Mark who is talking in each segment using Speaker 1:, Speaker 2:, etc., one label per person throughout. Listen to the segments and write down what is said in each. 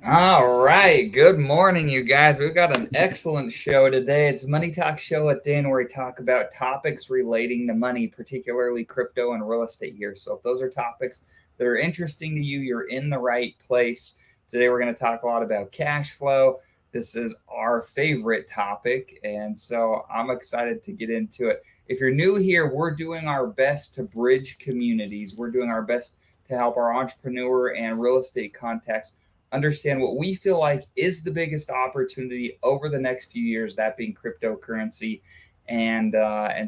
Speaker 1: All right. Good morning, you guys. We've got an excellent show today. It's a Money Talk Show at Dan, where we talk about topics relating to money, particularly crypto and real estate here. So, if those are topics that are interesting to you, you're in the right place. Today, we're going to talk a lot about cash flow. This is our favorite topic. And so, I'm excited to get into it. If you're new here, we're doing our best to bridge communities, we're doing our best to help our entrepreneur and real estate contacts understand what we feel like is the biggest opportunity over the next few years, that being cryptocurrency. And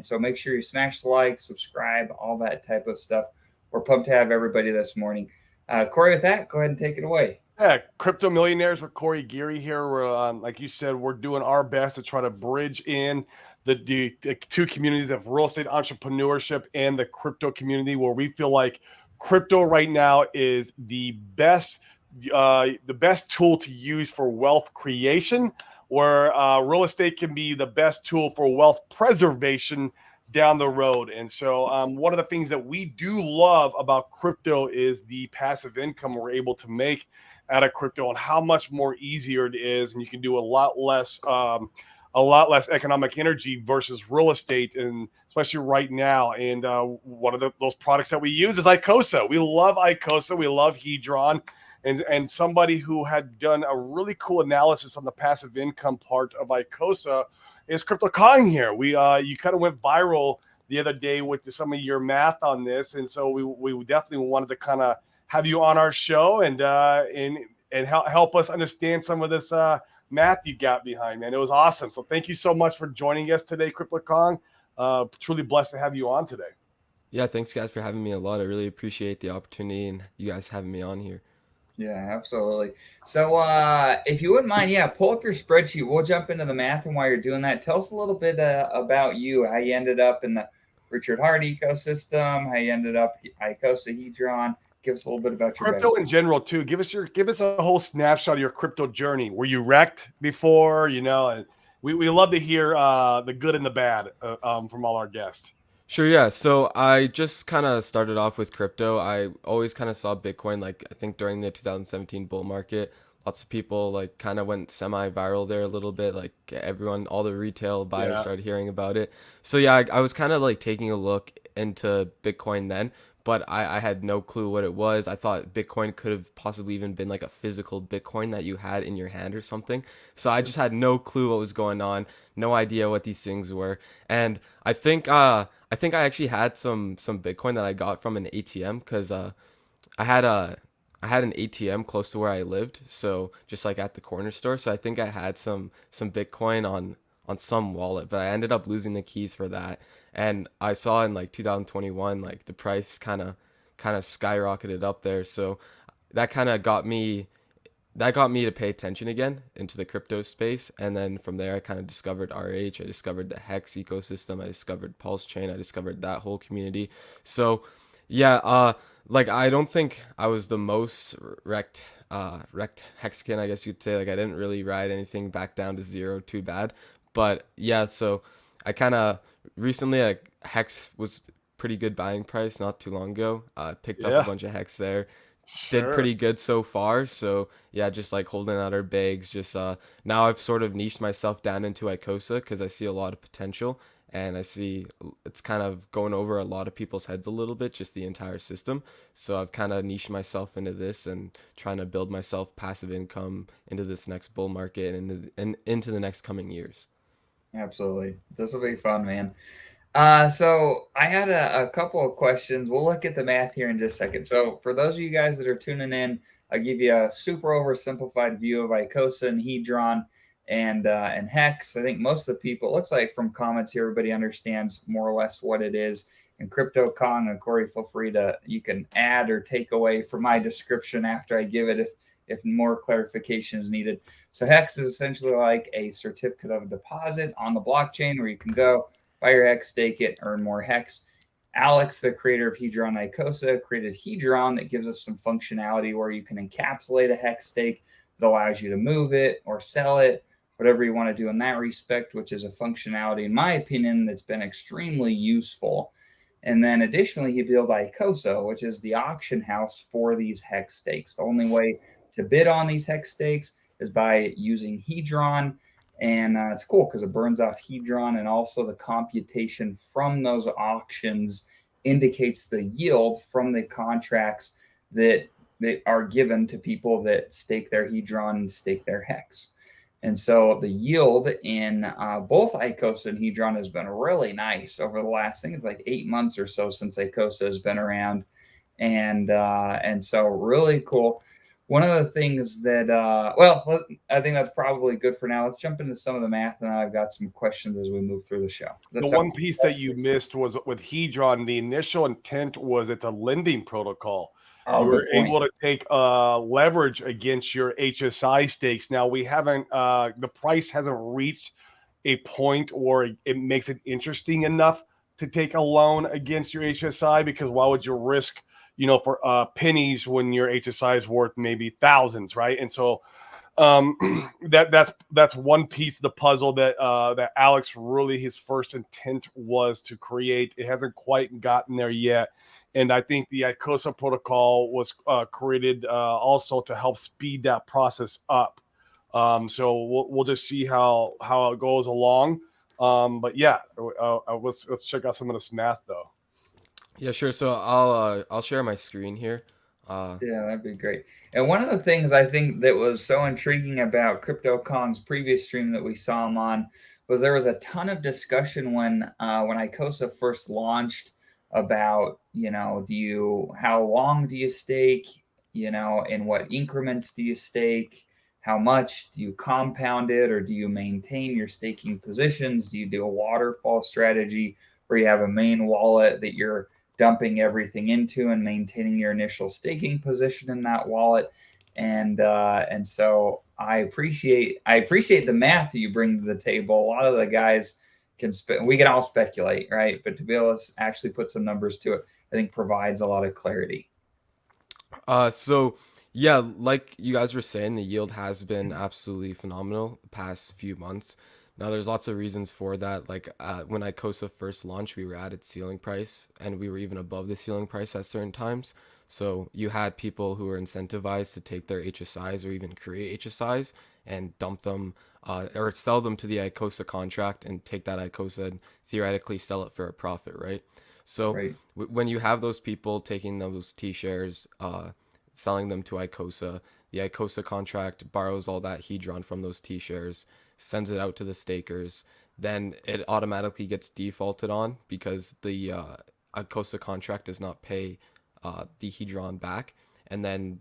Speaker 1: so make sure you smash the like, subscribe, all that type of stuff. We're pumped to have everybody this morning. Corey, with that, go ahead and take it away.
Speaker 2: Yeah, Crypto Millionaires with Corey Geary here. We're like you said, we're doing our best to try to bridge in the two communities of real estate entrepreneurship and the crypto community, where we feel like crypto right now is the best tool to use for wealth creation, where real estate can be the best tool for wealth preservation down the road. And so, one of the things that we do love about crypto is the passive income we're able to make out of crypto, and how much more easier it is, and you can do a lot less economic energy versus real estate, and especially right now. And one of those products that we use is Icosa. We love Icosa. We love Hedron. And somebody who had done a really cool analysis on the passive income part of Icosa is Crypto Kong here. You kind of went viral the other day with some of your math on this, and so we definitely wanted to kind of have you on our show and help us understand some of this math you got behind, man. It was awesome. So thank you so much for joining us today, Crypto Kong. Truly blessed to have you on today.
Speaker 3: Yeah, thanks guys for having me a lot. I really appreciate the opportunity and you guys having me on here.
Speaker 1: Yeah, absolutely. So, if you wouldn't mind, yeah, pull up your spreadsheet. We'll jump into the math, and while you're doing that, tell us a little bit about you, how you ended up in the Richard Hart ecosystem, how you ended up icosahedron. Give us a little bit about your
Speaker 2: Crypto
Speaker 1: background.
Speaker 2: in general too. Give us a whole snapshot of your crypto journey. Were you wrecked before? And we love to hear the good and the bad from all our guests.
Speaker 3: Sure, yeah. So I just kind of started off with crypto. I always kind of saw Bitcoin, like I think during the 2017 bull market. Lots of people like kind of went semi-viral there a little bit. Like everyone, all the retail buyers
Speaker 2: Yeah.
Speaker 3: started hearing about it. So yeah, I was kind of like taking a look into Bitcoin then, but I had no clue what it was. I thought Bitcoin could have possibly even been like a physical Bitcoin that you had in your hand or something. So I just had no clue what was going on, no idea what these things were. And I think I actually had some Bitcoin that I got from an ATM because I had a I had an ATM close to where I lived, so just like at the corner store. So I think I had some Bitcoin on some wallet, but I ended up losing the keys for that. And I saw in like 2021, like the price kind of skyrocketed up there. So that kind of got me to pay attention again into the crypto space. And then from there, I kind of discovered RH. I discovered the Hex ecosystem. I discovered Pulse Chain. I discovered that whole community. So, yeah, like I don't think I was the most wrecked Hexagon, I guess you'd say. Like I didn't really ride anything back down to zero too bad. But yeah, so I kind of recently, like Hex was pretty good buying price not too long ago. Picked up a
Speaker 2: Yeah.
Speaker 3: bunch of Hex there, did
Speaker 2: Sure.
Speaker 3: pretty good so far. So yeah, just like holding out our bags. Just now I've sort of niched myself down into Icosa because I see a lot of potential, and I see it's kind of going over a lot of people's heads a little bit, just the entire system. So I've kind of niched myself into this and trying to build myself passive income into this next bull market and into the next coming years.
Speaker 1: Absolutely, this will be fun, man. So I had a couple of questions. We'll look at the math here in just a second. So for those of you guys that are tuning in, I'll give you a super oversimplified view of Icosa and Hedron and Hex. I think most of the people, it looks like from comments here, everybody understands more or less what it is. And Crypto Kong and Corey, feel free to you can add or take away from my description after I give it if more clarification is needed. So Hex is essentially like a certificate of deposit on the blockchain where you can go buy your hex, stake it, earn more hex. Alex, the creator of Hedron Icosa, created Hedron that gives us some functionality where you can encapsulate a hex stake that allows you to move it or sell it, whatever you want to do in that respect, which is a functionality, in my opinion, that's been extremely useful. And then additionally, he built Icosa, which is the auction house for these hex stakes. The only way to bid on these hex stakes is by using hedron. And it's cool because it burns out hedron, and also the computation from those auctions indicates the yield from the contracts that are given to people that stake their hedron and stake their hex. And so the yield in both Icosa and hedron has been really nice over the last, I think it's like 8 months or so since Icosa has been around, and so really cool. One of the things that, well, I think that's probably good for now. Let's jump into some of the math, and then I've got some questions as we move through the show.
Speaker 2: The one piece that you missed was with Hedron. The initial intent was it's a lending protocol.
Speaker 1: Oh,
Speaker 2: You were
Speaker 1: good point.
Speaker 2: able to take leverage against your HSI stakes. Now we haven't, the price hasn't reached a point where it makes it interesting enough to take a loan against your HSI, because why would you risk, for pennies when your HSI is worth maybe thousands, right? And so that's one piece of the puzzle that that Alex really, his first intent was to create. It hasn't quite gotten there yet, and I think the Icosa protocol was created also to help speed that process up. So we'll just see how it goes along. But yeah, let's check out some of this math though.
Speaker 3: Yeah, sure. So I'll share my screen here.
Speaker 1: Yeah, that'd be great. And one of the things I think that was so intriguing about CryptoKong's previous stream that we saw him on was there was a ton of discussion when Icosa first launched about, how long do you stake, in what increments do you stake, how much do you compound it, or do you maintain your staking positions? Do you do a waterfall strategy where you have a main wallet that you're dumping everything into and maintaining your initial staking position in that wallet? And so I appreciate the math that you bring to the table. A lot of the guys we can all speculate, right? But to be able to actually put some numbers to it, I think provides a lot of clarity.
Speaker 3: So yeah, like you guys were saying, the yield has been absolutely phenomenal the past few months. Now, there's lots of reasons for that. Like when Icosa first launched, we were at its ceiling price, and we were even above the ceiling price at certain times. So you had people who were incentivized to take their HSIs or even create HSIs and dump them or sell them to the Icosa contract and take that Icosa and theoretically sell it for a profit, right? So
Speaker 1: Right.
Speaker 3: when you have those people taking those T shares, selling them to Icosa, the Icosa contract borrows all that hedron from those T shares, sends it out to the stakers, then it automatically gets defaulted on because the Icosa contract does not pay the hedron back, and then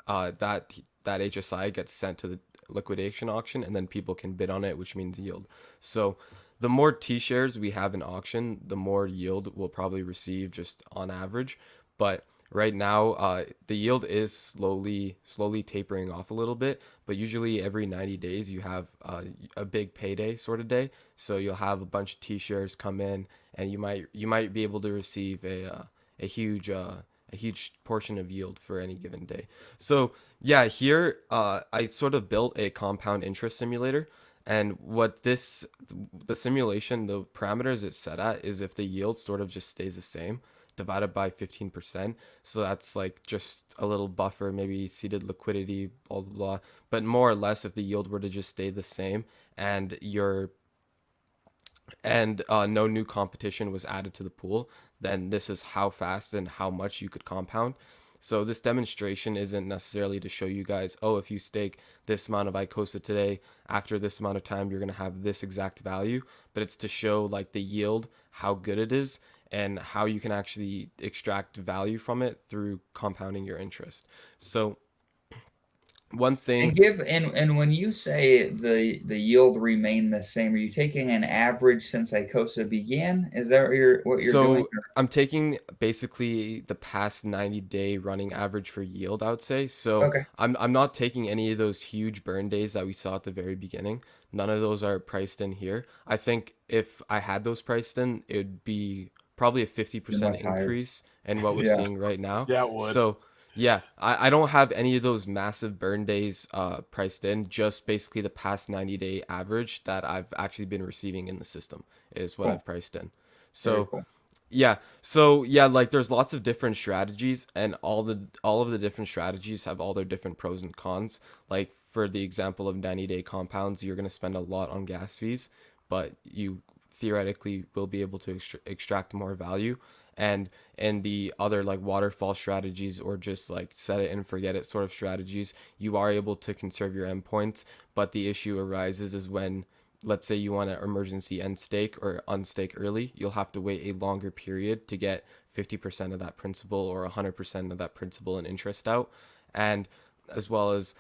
Speaker 3: that HSI gets sent to the liquidation auction, and then people can bid on it, which means yield. So the more T shares we have in auction, the more yield we'll probably receive just on average. But right now, the yield is slowly tapering off a little bit, but usually every 90 days you have a big payday sort of day. So you'll have a bunch of T shares come in, and you might be able to receive a huge portion of yield for any given day. So yeah, here I sort of built a compound interest simulator. And what the simulation, the parameters it's set at is if the yield sort of just stays the same, divided by 15%. So that's like just a little buffer, maybe seeded liquidity, blah, blah, blah. But more or less, if the yield were to just stay the same and no new competition was added to the pool, then this is how fast and how much you could compound. So this demonstration isn't necessarily to show you guys, oh, if you stake this amount of Icosa today, after this amount of time, you're going to have this exact value. But it's to show like the yield, how good it is, and how you can actually extract value from it through compounding your interest. So one thing,
Speaker 1: And when you say the yield remain the same, are you taking an average since Icosa began? Is that what you're doing?
Speaker 3: so I'm taking basically the past 90-day running average for yield, I would say. So
Speaker 1: Okay.
Speaker 3: I'm not taking any of those huge burn days that we saw at the very beginning. None of those are priced in here. I think if I had those priced in, it would be probably a 50%
Speaker 1: Much higher.
Speaker 3: increase in what we're
Speaker 1: Yeah.
Speaker 3: seeing right now.
Speaker 2: Yeah, it would.
Speaker 3: So yeah, I don't have any of those massive burn days priced in, just basically the past 90-day average that I've actually been receiving in the system is what
Speaker 1: Cool.
Speaker 3: I've priced in.
Speaker 1: Very
Speaker 3: So
Speaker 1: cool.
Speaker 3: Yeah. So yeah, like there's lots of different strategies, and all of the different strategies have all their different pros and cons. Like for the example of 90-day compounds, you're going to spend a lot on gas fees, but you theoretically will be able to extract more value. And the other like waterfall strategies, or just like set it and forget it sort of strategies, you are able to conserve your endpoints, but the issue arises is when, let's say you want to emergency end stake or unstake early, you'll have to wait a longer period to get 50% of that principal or 100% of that principal and interest out. And as well as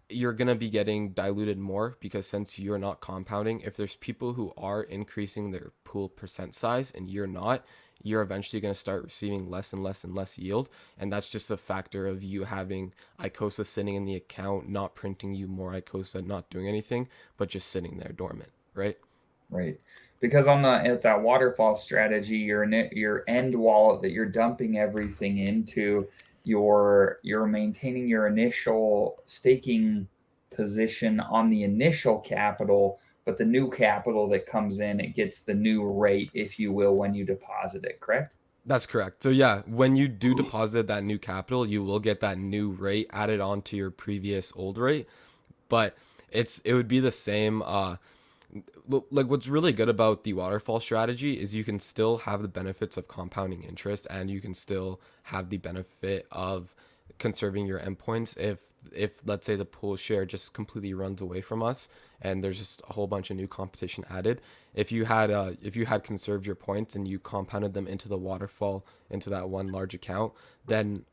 Speaker 3: you're going to be getting diluted more, because since you're not compounding, if there's people who are increasing their pool percent size and you're not, you're eventually going to start receiving less and less and less yield. And that's just a factor of you having Icosa sitting in the account, not printing you more Icosa, not doing anything, but just sitting there dormant, right?
Speaker 1: Right. Because on the at that waterfall strategy, your end wallet that you're dumping everything into, you're maintaining your initial staking position on the initial capital, but the new capital that comes in, it gets the new rate, if you will, when you deposit it, correct?
Speaker 3: That's correct. So yeah, when you do deposit that new capital, you will get that new rate added on to your previous old rate, but it would be the same. Like what's really good about the waterfall strategy is you can still have the benefits of compounding interest, and you can still have the benefit of conserving your endpoints if let's say the pool share just completely runs away from us and there's just a whole bunch of new competition added. If you had conserved your points and you compounded them into the waterfall into that one large account, then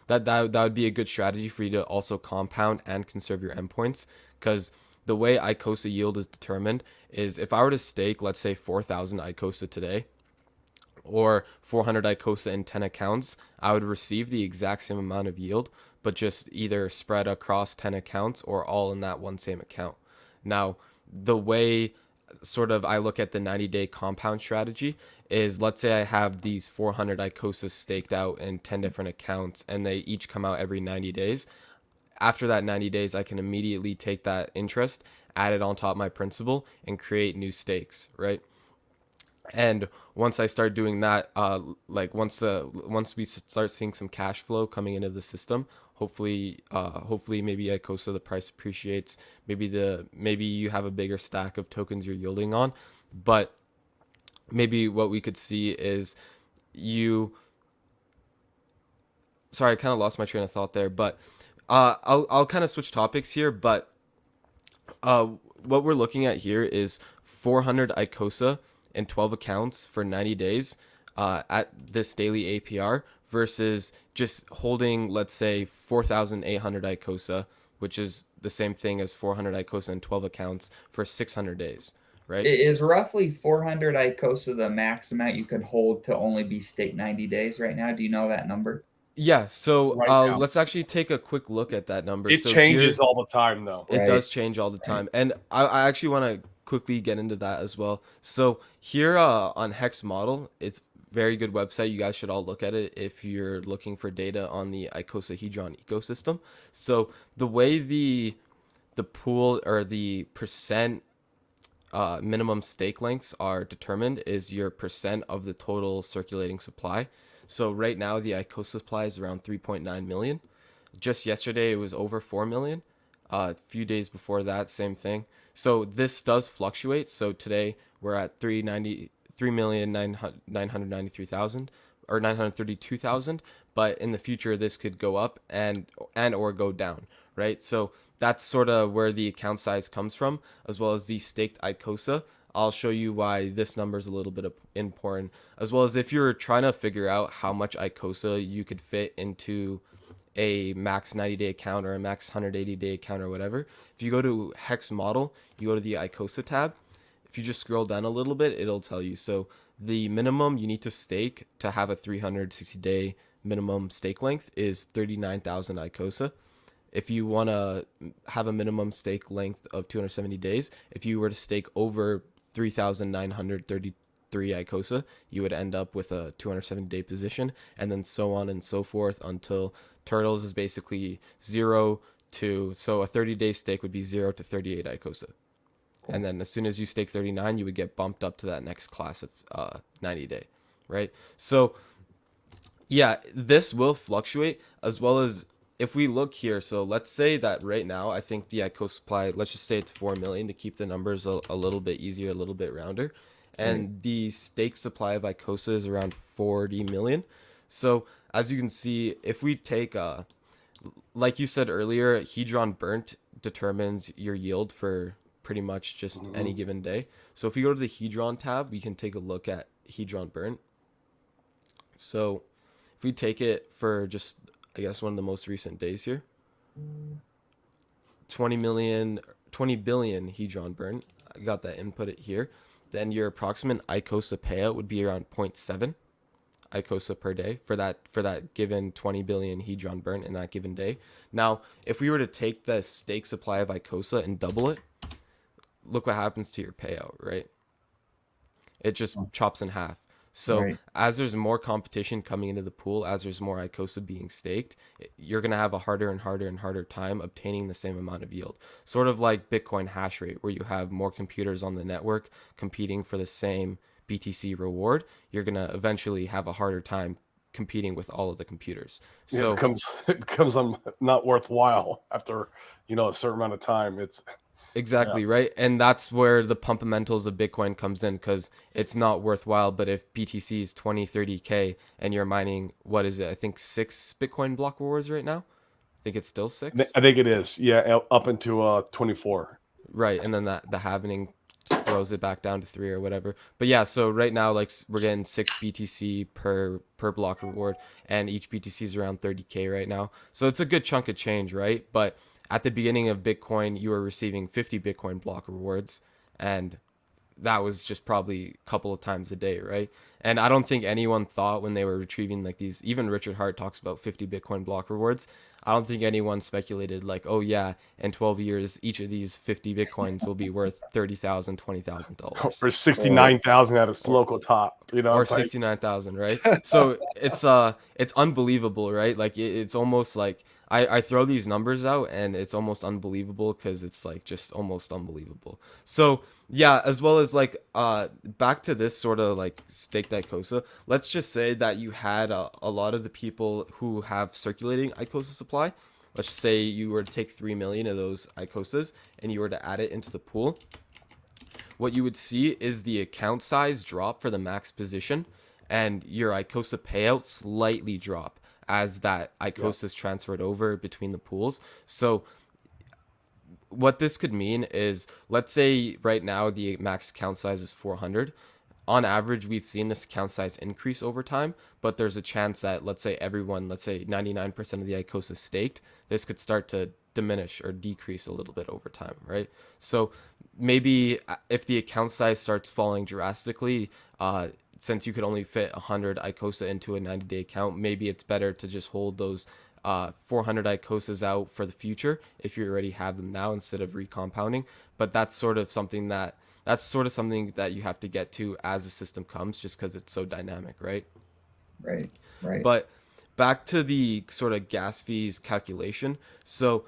Speaker 3: that would be a good strategy for you to also compound and conserve your endpoints. Because the way Icosa yield is determined is, if I were to stake, let's say 4,000 Icosa today, or 400 Icosa in 10 accounts, I would receive the exact same amount of yield, but just either spread across 10 accounts or all in that one same account. Now, the way sort of I look at the 90-day compound strategy is, let's say I have these 400 Icosas staked out in 10 different accounts and they each come out every 90 days. After that 90 days, I can immediately take that interest, add it on top of my principal, and create new stakes, right? And once I start doing that, like once we start seeing some cash flow coming into the system, hopefully maybe Icosa the price appreciates, maybe you have a bigger stack of tokens you're yielding on, but maybe what we could see is you. Sorry, I kind of lost my train of thought there, but I'll kind of switch topics here, but uh, what we're looking at here is 400 Icosa and 12 accounts for 90 days at this daily APR versus just holding, let's say, 4,800 Icosa, which is the same thing as 400 Icosa and 12 accounts for 600 days, right?
Speaker 1: It is roughly 400 Icosa the max amount you can hold to only be staked 90 days right now. Do you know that number?
Speaker 3: Yeah, so
Speaker 2: Right now.
Speaker 3: let's actually take a quick look at that number.
Speaker 2: It
Speaker 3: So
Speaker 2: changes
Speaker 3: here,
Speaker 2: all the time, though.
Speaker 3: it
Speaker 1: Right.
Speaker 3: does change all the time, and I actually want to quickly get into that as well. So here on Hex Model, it's very good website. You guys should all look at it if you're looking for data on the icosahedron ecosystem. So the way the pool or the percent minimum stake lengths are determined is your percent of the total circulating supply. So right now the Icosa supply is around 3.9 million. Just yesterday it was over 4 million. A few days before that, same thing. So this does fluctuate. So today we're at 3,993,000 or 932,000, but in the future this could go up and or go down, right? So that's sort of where the account size comes from, as well as the staked Icosa. I'll show you why this number is a little bit important, as well as if you're trying to figure out how much Icosa you could fit into a max 90-day account or a max 180-day account or whatever. If you go to Hex Model, you go to the Icosa tab. If you just scroll down a little bit, it'll tell you. So the minimum you need to stake to have a 360-day minimum stake length is 39,000 Icosa. If you want to have a minimum stake length of 270 days, if you were to stake over 3,933 Icosa, you would end up with a 270-day position, and then so on and so forth until Turtles is basically 0 to, so a 30-day stake would be 0 to 38 Icosa. And then as soon as you stake 39, you would get bumped up to that next class of 90 day, right? So yeah, this will fluctuate as well as if we look here. So let's say that right now, I think the ICO supply, let's just say it's 4 million to keep the numbers a little bit easier, a little bit rounder. And the stake supply of Icosa is around 40 million. So as you can see, if we take, like you said earlier, Hedron burnt determines your yield for pretty much just any given day. So if we go to the Hedron tab, we can take a look at Hedron burnt. So if we take it for just, I guess, one of the most recent days here, 20 billion Hedron burn. I got that input it here. Then your approximate Icosa payout would be around 0.7 Icosa per day for that given 20 billion Hedron burn in that given day. Now, if we were to take the stake supply of Icosa and double it, look what happens to your payout, right? It just chops in half. So as there's more competition coming into the pool, as there's more Icosa being staked, you're going to have a harder and harder and harder time obtaining the same amount of yield. Sort of like Bitcoin hash rate, where you have more computers on the network competing for the same BTC reward. You're going to eventually have a harder time competing with all of the computers. So
Speaker 2: it becomes not worthwhile after, a certain amount of time. It's
Speaker 3: exactly right. And that's where the pumpamentals of Bitcoin comes in, because it's not worthwhile. But if BTC is 20, 30K and you're mining, what is it? I think 6 Bitcoin block rewards right now. I think it's still 6.
Speaker 2: I think it is. Yeah. Up into 24.
Speaker 3: Right. And then the halvening throws it back down to 3 or whatever. But yeah, so right now, like, we're getting 6 BTC per block reward, and each BTC is around 30K right now. So it's a good chunk of change, right? But at the beginning of Bitcoin, you were receiving 50 Bitcoin block rewards, and that was just probably a couple of times a day, right? And I don't think anyone thought when they were retrieving like these, even Richard Hart talks about 50 Bitcoin block rewards. I don't think anyone speculated like, oh yeah, in 12 years, each of these 50 Bitcoins will be worth $30,000, $20,000.
Speaker 2: Or 69,000 at its local top,
Speaker 3: Or 69,000, right? So it's unbelievable, right? Like it's almost like I throw these numbers out and it's almost unbelievable, because it's like just almost unbelievable. So yeah, as well as like back to this sort of like staked Icosa, let's just say that you had a lot of the people who have circulating Icosa supply. Let's say you were to take 3 million of those Icosas and you were to add it into the pool. What you would see is the account size drop for the max position, and your Icosa payout slightly drop as that Icosa is transferred over between the pools. So what this could mean is, let's say right now the max account size is 400. On average, we've seen this account size increase over time, but there's a chance that, let's say 99% of the Icosa staked, this could start to diminish or decrease a little bit over time, right? So maybe if the account size starts falling drastically, since you could only fit 100 Icosa into a 90-day account, maybe it's better to just hold those 400 Icosas out for the future if you already have them now, instead of recompounding. But that's sort of something that you have to get to as the system comes, just because it's so dynamic, right?
Speaker 1: Right.
Speaker 3: But back to the sort of gas fees calculation. So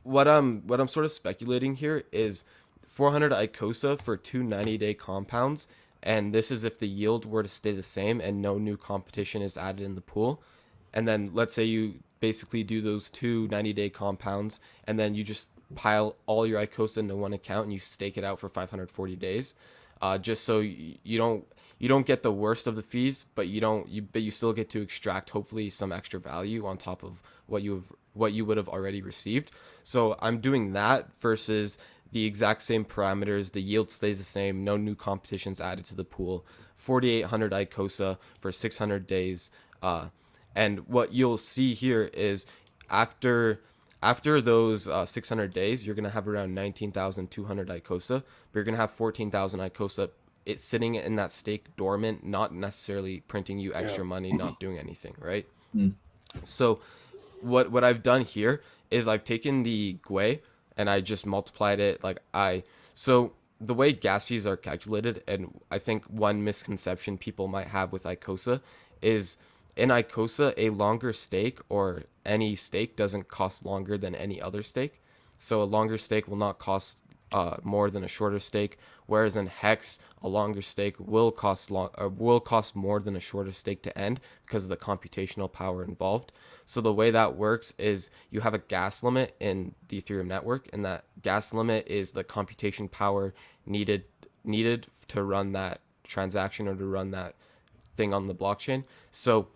Speaker 3: what I'm sort of speculating here is 400 Icosa for 2 90-day compounds, and this is if the yield were to stay the same and no new competition is added in the pool. And then let's say you basically do those 2 90-day compounds, and then you just pile all your Icosa into one account and you stake it out for 540 days, just so you don't get the worst of the fees, but you still get to extract hopefully some extra value on top of what you would have already received. So I'm doing that versus the exact same parameters, the yield stays the same, no new competitions added to the pool, 4,800 Icosa for 600 days. And what you'll see here is after those 600 days, you're going to have around 19,200 Icosa, but you're going to have 14,000 Icosa it's sitting in that stake dormant, not necessarily printing you extra money, not doing anything, right? So what I've done here is I've taken the GUE and I just multiplied it so the way gas fees are calculated, and I think one misconception people might have with Icosa is, in Icosa, a longer stake or any stake doesn't cost longer than any other stake. So a longer stake will not cost more than a shorter stake, whereas in Hex, a longer stake will cost more than a shorter stake to end because of the computational power involved. So the way that works is you have a gas limit in the Ethereum network, and that gas limit is the computation power needed to run that transaction or to run that thing on the blockchain. So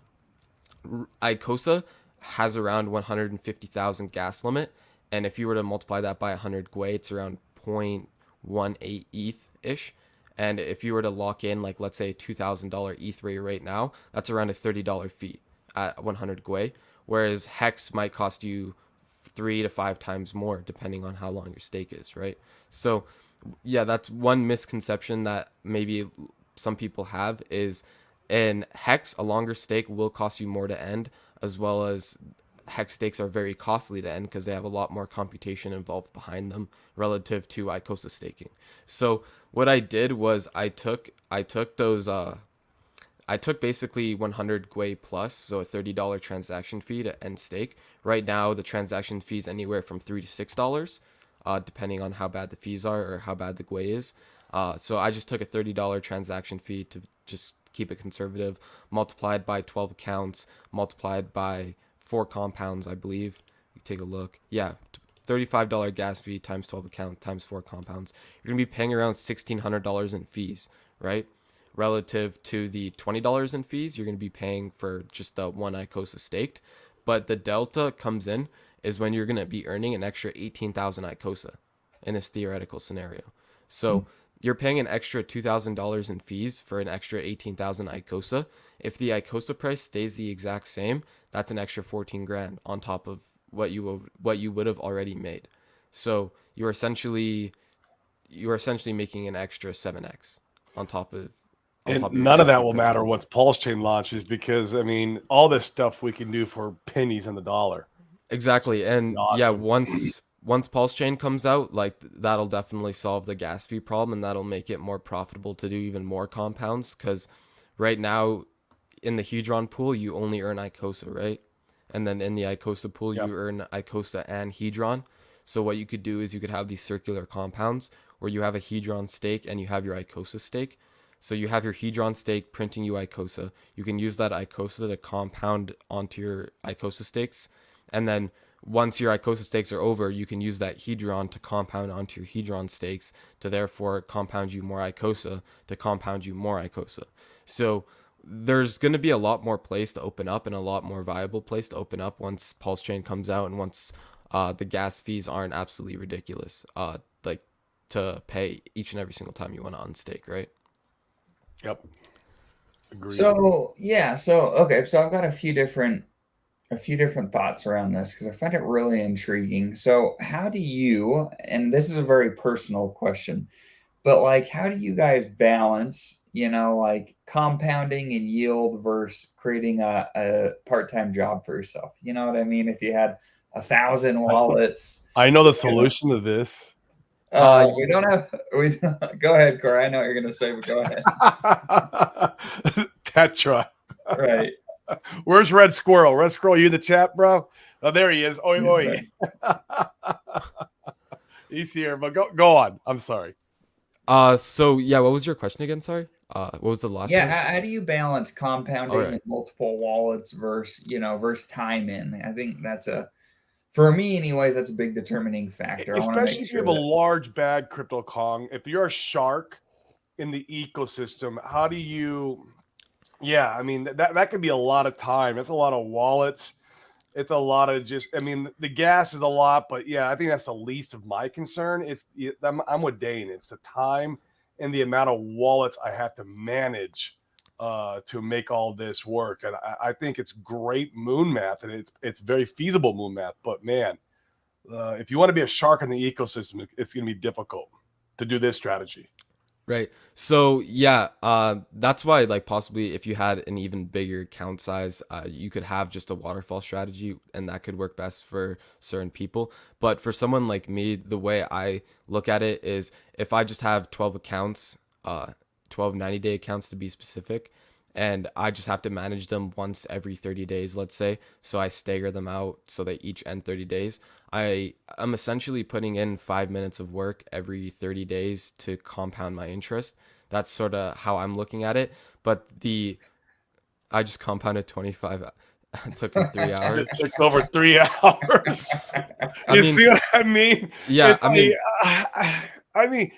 Speaker 3: Icosa has around 150,000 gas limit, and if you were to multiply that by 100 Gwei, it's around 0.18 ETH ish. And if you were to lock in, like, let's say $2,000 ETH rate right now, that's around a $30 fee at 100 Gwei. Whereas Hex might cost you 3 to 5 times more depending on how long your stake is, right? So, yeah, that's one misconception that maybe some people have is in Hex, a longer stake will cost you more to end, as well as Hex stakes are very costly to end because they have a lot more computation involved behind them relative to Icosa staking. So what I did was I took basically 100 Gwei plus, so a $30 transaction fee to end stake. Right now, the transaction fee is anywhere from $3 to $6, depending on how bad the fees are or how bad the Gwei is. So I just took a $30 transaction fee to just keep it conservative, multiplied by 12 accounts, multiplied by 4 compounds, I believe. You take a look. Yeah, $35 gas fee times 12 accounts times 4 compounds. You're going to be paying around $1,600 in fees, right? Relative to the $20 in fees you're going to be paying for just the one Icosa staked. But the delta comes in is when you're going to be earning an extra 18,000 Icosa in this theoretical scenario. So you're paying an extra $2,000 in fees for an extra 18,000 Icosa. If the Icosa price stays the exact same, that's an extra 14 grand on top of what you would have already made. So you're essentially making an extra 7x on top of
Speaker 2: And
Speaker 3: your
Speaker 2: none of
Speaker 3: gas
Speaker 2: that
Speaker 3: fee
Speaker 2: will matter
Speaker 3: principal.
Speaker 2: once Pulse Chain launches because, I mean, all this stuff we can do for pennies on the dollar.
Speaker 3: Exactly. And yeah,
Speaker 2: Awesome.
Speaker 3: once Pulse Chain comes out, like that'll definitely solve the gas fee problem, and that'll make it more profitable to do even more compounds, because right now in the Hedron pool you only earn Icosa, right? And then in the Icosa pool
Speaker 2: Yep.
Speaker 3: you earn Icosa and Hedron. So what you could do is you could have these circular compounds where you have a Hedron stake and you have your Icosa stake. So you have your Hedron stake printing you Icosa. You can use that Icosa to compound onto your Icosa stakes. And then once your Icosa stakes are over, you can use that Hedron to compound onto your Hedron stakes to therefore compound you more Icosa to compound you more Icosa. So there's going to be a lot more place to open up and a lot more viable place to open up once Pulse Chain comes out and once the gas fees aren't absolutely ridiculous, like to pay each and every single time you want to unstake, right?
Speaker 2: Yep. Agreed.
Speaker 1: So yeah, so okay, so I've got a few different thoughts around this because I find it really intriguing. So how do you, and this is a very personal question, but like how do you guys balance, like compounding and yield versus creating a part-time job for yourself? You know what I mean? If you had 1,000 wallets,
Speaker 2: I know the solution to this.
Speaker 1: we don't have go ahead, Corey. I know what you're gonna say, but go ahead.
Speaker 2: Tetra.
Speaker 1: Right.
Speaker 2: Where's Red Squirrel? Red Squirrel, you in the chat, bro? Oh, there he is. Oi, oi. He's here, but go on. I'm sorry.
Speaker 3: So yeah, what was your question again? Sorry. What was the last
Speaker 1: Yeah,
Speaker 3: part?
Speaker 1: how do you balance compounding
Speaker 3: All right.
Speaker 1: and multiple wallets versus time in? I think for me anyways, that's a big determining factor. I want to
Speaker 2: Especially
Speaker 1: make
Speaker 2: if you
Speaker 1: sure
Speaker 2: have a
Speaker 1: that
Speaker 2: large bad crypto Kong. If you're a shark in the ecosystem, how do you? Yeah, I mean that could be a lot of time. That's a lot of wallets. It's a lot of just. I mean, the gas is a lot, but yeah, I think that's the least of my concern. I'm with Dane. It's the time and the amount of wallets I have to manage to make all this work. And I think it's great moon math, and it's very feasible moon math. But man, if you want to be a shark in the ecosystem, it's going to be difficult to do this strategy.
Speaker 3: Right. So yeah, that's why like possibly if you had an even bigger account size, you could have just a waterfall strategy, and that could work best for certain people. But for someone like me, the way I look at it is if I just have 12 accounts, 12 90-day accounts to be specific, and I just have to manage them once every 30 days, let's say. So I stagger them out so they each end 30 days. I'm essentially putting in 5 minutes of work every 30 days to compound my interest. That's sort of how I'm looking at it. But I just compounded 25. It took me 3 hours.
Speaker 2: It took over 3 hours.
Speaker 3: I
Speaker 2: You
Speaker 3: mean,
Speaker 2: see what I mean?
Speaker 3: yeah,
Speaker 2: It's
Speaker 3: I
Speaker 2: like,
Speaker 3: mean,
Speaker 2: I mean,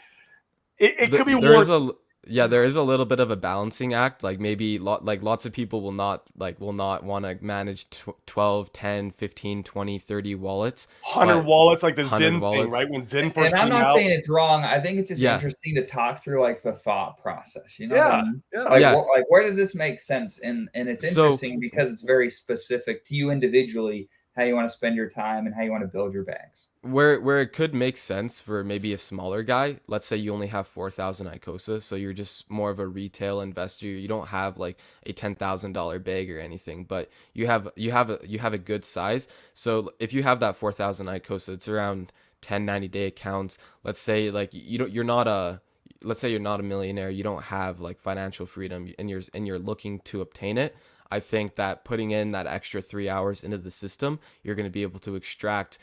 Speaker 2: it could be
Speaker 3: there
Speaker 2: worth.
Speaker 3: is a yeah, there is a little bit of a balancing act. Like maybe lots of people will not want to manage 12, 10, 15, 20, 30 wallets,
Speaker 2: 100
Speaker 3: but
Speaker 2: wallets, like the
Speaker 3: 100
Speaker 2: Zen thing,
Speaker 3: wallets.
Speaker 2: right? When Zen
Speaker 1: And
Speaker 2: first
Speaker 1: I'm
Speaker 2: came
Speaker 1: not
Speaker 2: out.
Speaker 1: saying it's wrong. I think it's just
Speaker 3: Yeah.
Speaker 1: interesting to talk through like the thought process. You know what I
Speaker 2: Yeah,
Speaker 1: mean?
Speaker 2: yeah.
Speaker 1: Like,
Speaker 3: Yeah.
Speaker 1: like where does this make sense? And it's
Speaker 3: So
Speaker 1: interesting because it's very specific to you individually, how you want to spend your time and how you want to build your bags.
Speaker 3: where it could make sense for maybe a smaller guy, let's say you only have 4,000 Icosa, so you're just more of a retail investor. You don't have like a $10,000 bag or anything, but you have a good size. So if you have that 4,000 Icosa, it's around 10 90-day accounts. Let's say like you're not a let's say you're not a millionaire, you don't have like financial freedom, and you're looking to obtain it. I think that putting in that extra 3 hours into the system, you're going to be able to extract.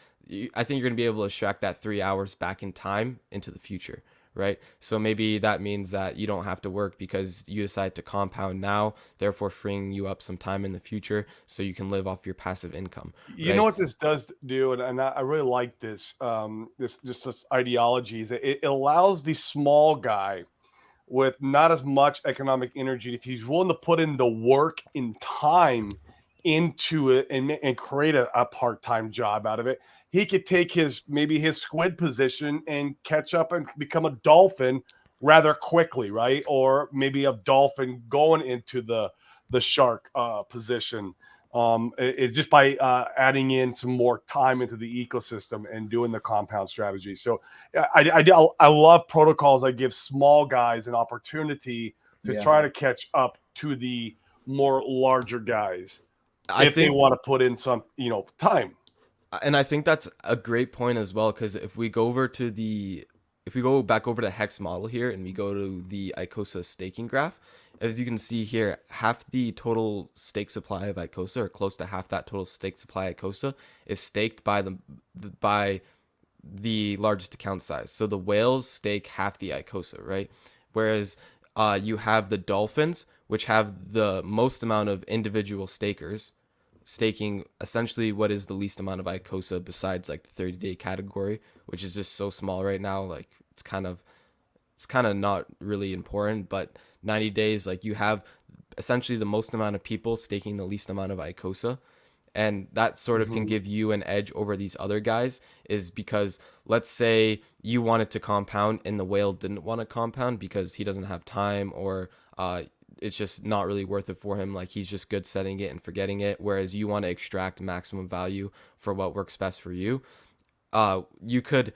Speaker 3: I think you're going to be able to extract that 3 hours back in time into the future, right? So maybe that means that you don't have to work because you decide to compound now, therefore freeing you up some time in the future so you can live off your passive income,
Speaker 2: You know
Speaker 3: right?
Speaker 2: what this does do, and I really like this. This ideology is that it allows the small guy with not as much economic energy, if he's willing to put in the work in time into it and create a part-time job out of it, he could take his maybe his squid position and catch up and become a dolphin rather quickly, right? Or maybe a dolphin going into the shark position. Just by adding in some more time into the ecosystem and doing the compound strategy. So I love protocols that give small guys an opportunity to
Speaker 1: Yeah.
Speaker 2: try to catch up to the more larger guys
Speaker 3: I
Speaker 2: if they
Speaker 3: think
Speaker 2: want to put in some, time.
Speaker 3: And I think that's a great point as well, because if we go back over to hex model here and we go to the Icosa staking graph, as you can see here, half the total stake supply of Icosa, or close to half that total stake supply Icosa, is staked by by the largest account size. So the whales stake half the Icosa, right? Whereas you have the dolphins, which have the most amount of individual stakers, staking essentially what is the least amount of Icosa besides like the 30-day category, which is just so small right now. Like it's kind of not really important, but 90 days, like you have essentially the most amount of people staking the least amount of Icosa. And that sort of can
Speaker 2: Mhm.
Speaker 3: give you an edge over these other guys, is because let's say you wanted to compound and the whale didn't want to compound because he doesn't have time, or it's just not really worth it for him. Like he's just good setting it and forgetting it. Whereas you want to extract maximum value for what works best for you. You could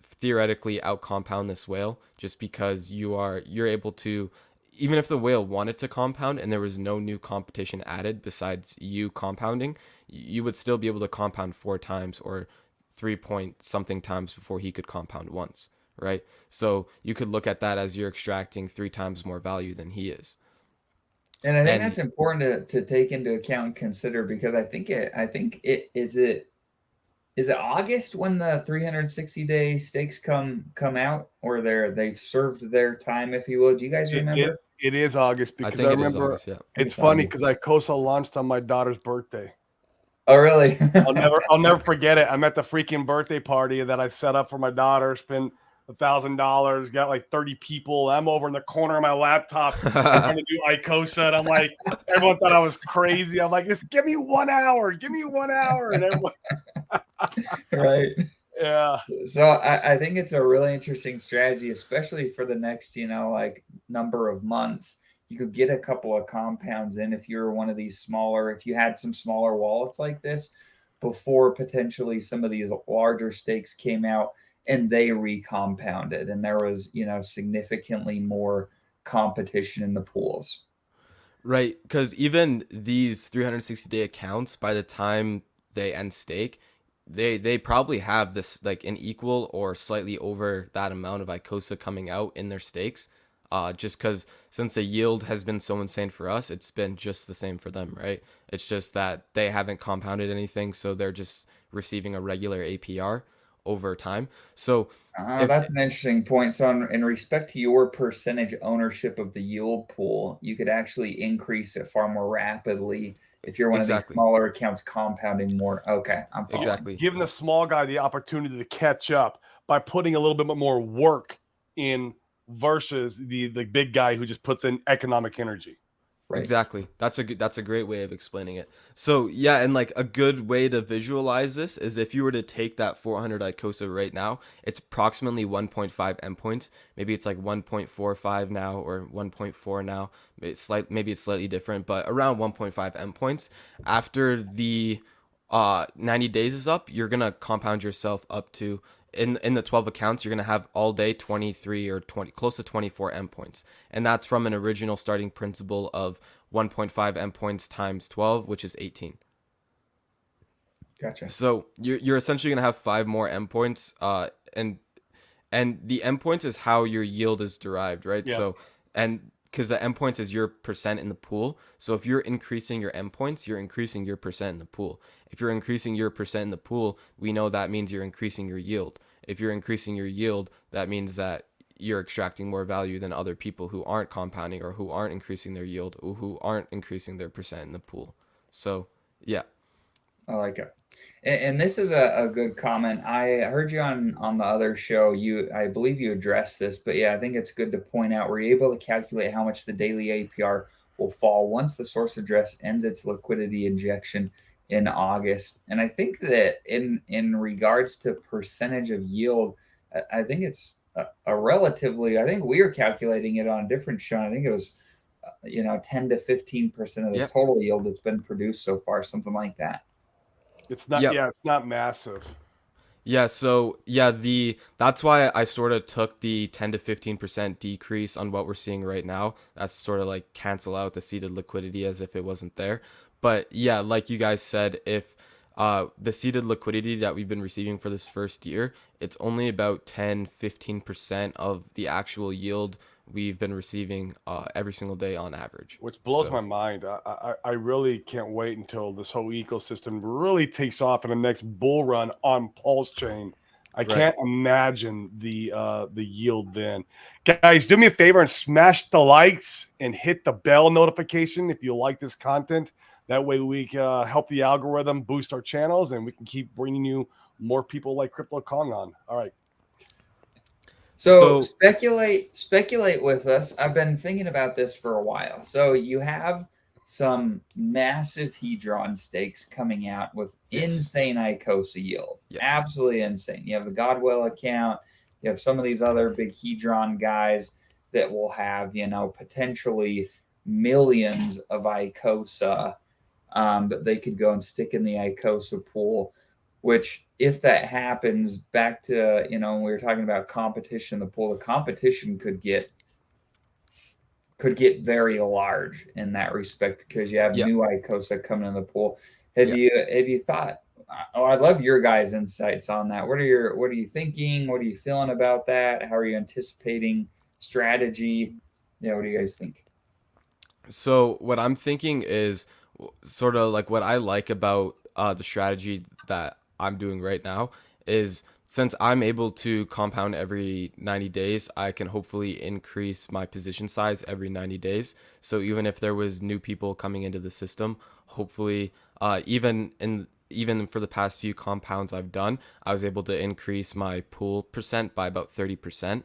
Speaker 3: theoretically out compound this whale just because you're able to, even if the whale wanted to compound and there was no new competition added besides you compounding, you would still be able to compound 4 times or 3 point something times before he could compound once, right? So you could look at that as you're extracting 3 times more value than he is.
Speaker 1: And I think
Speaker 3: And
Speaker 1: that's important to take into account and consider because I think it is it August when the 360-day stakes come out, or they've served their time, if you will. Do you guys
Speaker 2: It, it,
Speaker 1: remember?
Speaker 2: it is August
Speaker 3: I
Speaker 2: because I
Speaker 3: think it is
Speaker 2: remember
Speaker 3: August, yeah.
Speaker 1: I think
Speaker 2: it's
Speaker 1: it's
Speaker 2: funny
Speaker 1: August.
Speaker 2: because Icosa launched on my daughter's birthday.
Speaker 1: Oh, really?
Speaker 2: I'll never forget it. I'm at the freaking birthday party that I set up for my daughter, spent $1,000, got like 30 people. I'm over in the corner of my laptop trying to do Icosa, and I'm like, everyone thought I was crazy. I'm like, just give me 1 hour, give me 1 hour, and everyone,
Speaker 1: Right.
Speaker 2: yeah.
Speaker 1: So I think it's a really interesting strategy, especially for the next, like number of months. You could get a couple of compounds in if you're one of these smaller, if you had some smaller wallets like this before potentially some of these larger stakes came out and they recompounded and there was, significantly more competition in the pools.
Speaker 3: Right, because even these 360-day accounts, by the time they end stake, they probably have this like an equal or slightly over that amount of Icosa coming out in their stakes. just because since the yield has been so insane for us, it's been just the same for them, right? It's just that they haven't compounded anything, so they're just receiving a regular APR over time. So if
Speaker 1: That's an interesting point. So, in respect to your percentage ownership of the yield pool, you could actually increase it far more rapidly if you're one of these
Speaker 3: exactly,
Speaker 1: smaller accounts compounding more. Okay, I'm following.
Speaker 3: exactly.
Speaker 2: Giving the small guy the opportunity to catch up by putting a little bit more work in versus the big guy who just puts in economic energy.
Speaker 1: Right.
Speaker 3: Exactly. That's a great way of explaining it. So yeah, and like a good way to visualize this is if you were to take that 400 Icosa right now, it's approximately 1.5 endpoints. Maybe it's like 1.45 now or 1.4 now. Maybe it's slightly different, but around 1.5 endpoints. After the 90 days is up, you're gonna compound yourself up to in the 12 accounts, you're going to have all day 23 or 20, close to 24 endpoints. And that's from an original starting principle of 1.5 endpoints times 12, which is 18.
Speaker 1: Gotcha.
Speaker 3: So you're essentially going to have 5 more endpoints. And the endpoints is how your yield is derived, right?
Speaker 2: Yeah.
Speaker 3: So, and because the endpoints is your percent in the pool. So if you're increasing your endpoints, you're increasing your percent in the pool. If you're increasing your percent in the pool, we know that means you're increasing your yield. If you're increasing your yield, that means that you're extracting more value than other people who aren't compounding or who aren't increasing their yield or who aren't increasing their percent in the pool. So, yeah.
Speaker 1: I like it. And this is a good comment. I heard you on the other show. I believe you addressed this, but yeah, I think it's good to point out. We're able to calculate how much the daily APR will fall once the source address ends its liquidity injection in August. And I think that in regards to percentage of yield, I think it's a relatively. I think we were calculating it on a different show. I think it was 10 to 15% of the
Speaker 3: Yep.
Speaker 1: total yield that's been produced so far, something like that.
Speaker 2: It's not.
Speaker 3: Yep.
Speaker 2: Yeah, it's not massive.
Speaker 3: Yeah, so yeah, that's why I sort of took the 10 to 15% decrease on what we're seeing right now. That's sort of like cancel out the seeded liquidity as if it wasn't there. But yeah, like you guys said, if the seeded liquidity that we've been receiving for this first year, it's only about 10-15% of the actual yield we've been receiving every single day on average.
Speaker 2: Which blows
Speaker 3: So,
Speaker 2: my mind. I really can't wait until this whole ecosystem really takes off in the next bull run on Pulse Chain. I
Speaker 3: right.
Speaker 2: can't imagine the yield then. Guys, do me a favor and smash the likes and hit the bell notification if you like this content. That way we can help the algorithm boost our channels and we can keep bringing you more people like Crypto Kong on. All right.
Speaker 1: So
Speaker 3: So
Speaker 1: speculate with us. I've been thinking about this for a while. So you have some massive Hedron stakes coming out with
Speaker 3: yes,
Speaker 1: insane Icosa yield.
Speaker 3: yes,
Speaker 1: Absolutely insane. You have the Godwell account, you have some of these other big Hedron guys that will have, potentially millions of Icosa that they could go and stick in the Icosa pool, which if that happens, back to when we were talking about competition in the pool, the competition could get very large in that respect because you have
Speaker 3: yeah,
Speaker 1: new Icosa coming in the pool. Have
Speaker 3: yeah.
Speaker 1: you thought? Oh, I'd love your guys' insights on that. What are you thinking? What are you feeling about that? How are you anticipating strategy? Yeah, what do you guys think?
Speaker 3: So what I'm thinking is sort of like what I like about the strategy that I'm doing right now is since I'm able to compound every 90 days, I can hopefully increase my position size every 90 days. So even if there was new people coming into the system, hopefully even for the past few compounds I've done, I was able to increase my pool percent by about 30%.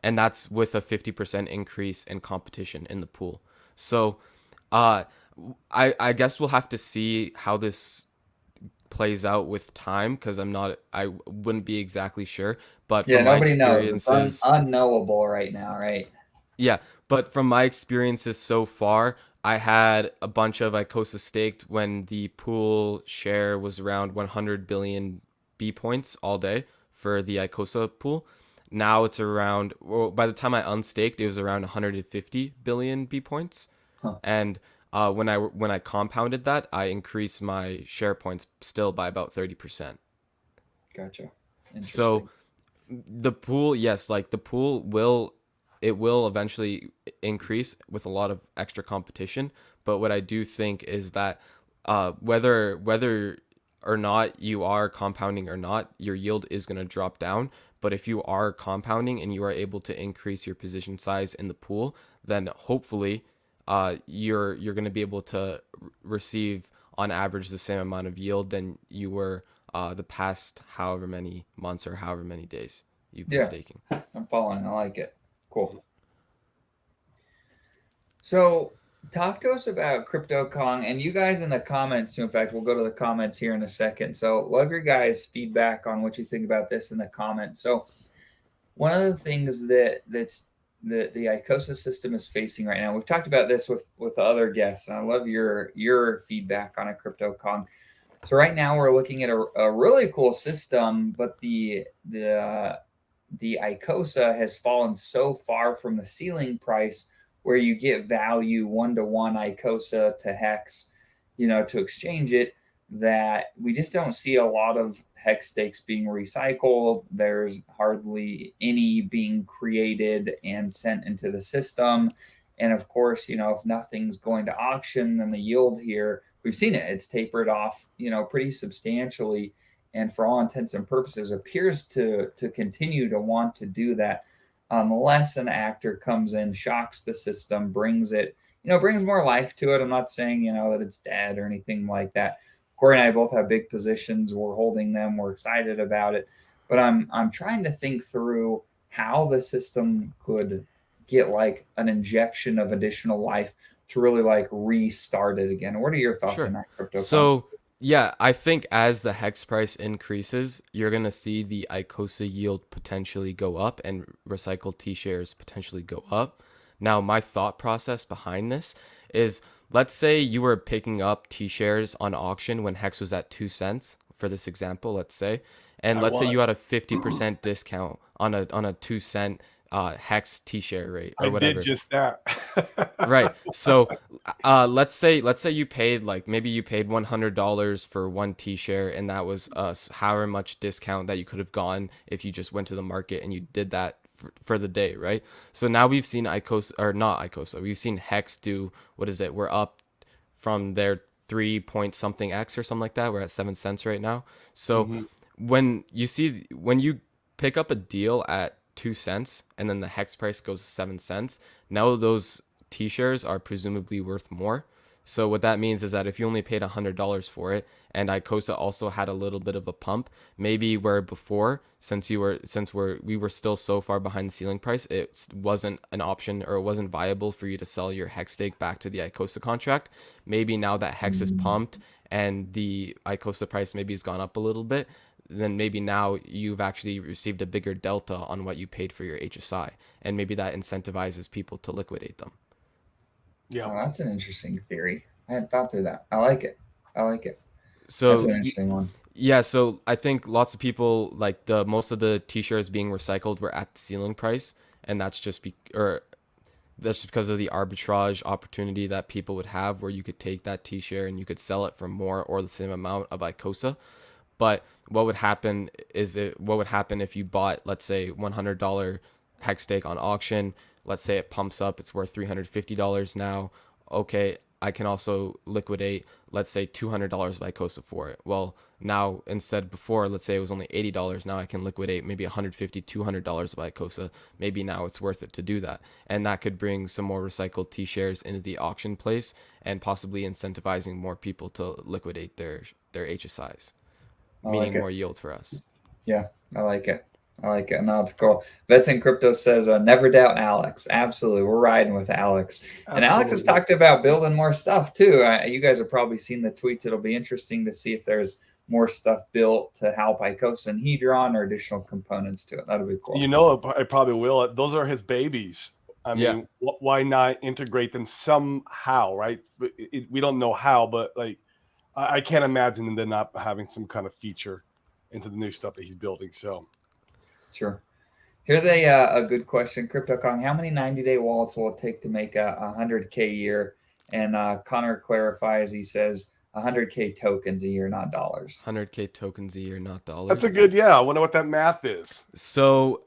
Speaker 3: And that's with a 50% increase in competition in the pool. So, uh, I guess we'll have to see how this plays out with time because I wouldn't be exactly sure. But
Speaker 1: Yeah,
Speaker 3: from my
Speaker 1: nobody knows. It's
Speaker 3: experiences,
Speaker 1: unknowable right now, right?
Speaker 3: yeah, but from my experiences so far, I had a bunch of Icosa staked when the pool share was around 100 billion B points all day for the Icosa pool. Now it's around, well, by the time I unstaked, it was around 150 billion B points.
Speaker 1: Huh.
Speaker 3: And when I compounded that, I increased my share points still by about 30%.
Speaker 1: Gotcha.
Speaker 3: So
Speaker 1: Interesting.
Speaker 3: the pool, yes, like the pool will it will eventually increase with a lot of extra competition. But what I do think is that whether or not you are compounding or not, your yield is going to drop down. But if you are compounding and you are able to increase your position size in the pool, then hopefully you're going to be able to receive on average the same amount of yield than you were the past however many months or however many days you've been
Speaker 1: Yeah,
Speaker 3: staking.
Speaker 1: I'm following. I like it. Cool. So talk to us about Crypto Kong, and you guys in the comments too. In fact, we'll go to the comments here in a second. So love your guys' feedback on what you think about this in the comments. So one of the things that's the Icosa system is facing right now. We've talked about this with other guests, and I love your feedback on a Crypto Kong. So right now we're looking at a really cool system, but the Icosa has fallen so far from the ceiling price where you get value 1-to-1 Icosa to Hex, to exchange it, that we just don't see a lot of Hex stakes being recycled. There's hardly any being created and sent into the system. And of course, if nothing's going to auction, then the yield here, we've seen it, it's tapered off, pretty substantially, and for all intents and purposes appears to continue to want to do that unless an actor comes in, shocks the system, brings more life to it. I'm not saying that it's dead or anything like that. Corey and I both have big positions. We're holding them. We're excited about it, but I'm trying to think through how the system could get like an injection of additional life to really like restart it again. What are your thoughts on
Speaker 3: Sure.
Speaker 1: that, Crypto?
Speaker 3: So yeah, I think as the hex price increases, you're gonna see the Icosa yield potentially go up and recycled T shares potentially go up. Now, my thought process behind this is, let's say you were picking up T shares on auction when hex was at 2 cents for this example, let's say, and let's say you had a 50% discount on a 2 cent hex T share rate or
Speaker 2: I
Speaker 3: whatever.
Speaker 2: did just that.
Speaker 3: Right. So, let's say you paid, like, maybe you paid $100 for one T share, and that was however much discount that you could have gotten if you just went to the market and you did that for the day, right? So now we've seen Icosa, or not Icosa, we've seen Hex do, what is it? We're up from their 3 point something X or something like that. We're at 7 cents right now. So when you pick up a deal at 2 cents and then the hex price goes to 7 cents, now those T shares are presumably worth more. So what that means is that if you only paid $100 for it, and Icosa also had a little bit of a pump, maybe where before, we were still so far behind the ceiling price, it wasn't an option, or it wasn't viable for you to sell your hex stake back to the Icosa contract. Maybe now that hex is pumped and the Icosa price maybe has gone up a little bit, then maybe now you've actually received a bigger delta on what you paid for your HSI, and maybe that incentivizes people to liquidate them.
Speaker 2: Yeah.
Speaker 1: Oh, that's an interesting theory. I hadn't thought through that. I like it.
Speaker 3: So
Speaker 1: That's an interesting one.
Speaker 3: yeah, so I think lots of people, like, the most of the T-shirts being recycled were at the ceiling price, and that's just because of the arbitrage opportunity that people would have, where you could take that T-share and you could sell it for more or the same amount of Icosa. But what would happen if you bought, let's say, $100 hex stake on auction? Let's say it pumps up, it's worth $350 now. Okay, I can also liquidate, let's say, $200 of Icosa for it. Well, now instead, before, let's say it was only $80, now I can liquidate maybe $150, $200 of Icosa. Maybe now it's worth it to do that. And that could bring some more recycled T shares into the auction place and possibly incentivizing more people to liquidate their HSIs, meaning more yield for us.
Speaker 1: Yeah, I like it. No, it's cool. Vets in Crypto says, never doubt Alex. Absolutely. We're riding with Alex. And Alex has talked about building more stuff too. You guys have probably seen the tweets. It'll be interesting to see if there's more stuff built to help Icosa and Hedron or additional components to it. That'll be cool.
Speaker 2: I probably will. Those are his babies. I mean, why not integrate them somehow, right? We don't know how, but like, I can't imagine them not having some kind of feature into the new stuff that he's building. So,
Speaker 1: sure. Here's a good question, Crypto Kong. How many 90-day wallets will it take to make a 100K a year? And Connor clarifies. He says 100K tokens a year, not dollars.
Speaker 3: 100K tokens a year, not dollars.
Speaker 2: That's a good, I wonder what that math is.
Speaker 3: So,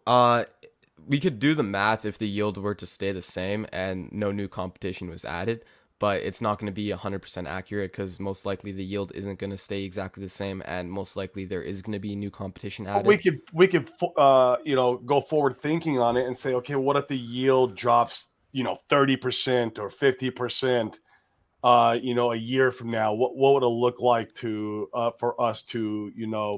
Speaker 3: we could do the math if the yield were to stay the same and no new competition was added, but it's not going to be 100% accurate because most likely the yield isn't going to stay exactly the same, and most likely there is going to be new competition
Speaker 2: But
Speaker 3: added.
Speaker 2: we could go forward thinking on it and say, okay, what if the yield drops 30% or 50%? A year from now, what would it look like to for us to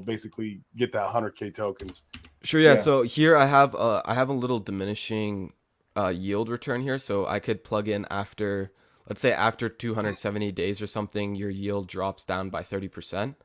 Speaker 2: basically get that 100K tokens?
Speaker 3: Sure, yeah. So here I have a little diminishing yield return here, so I could plug in after, let's say after 270 days or something, your yield drops down by 30%.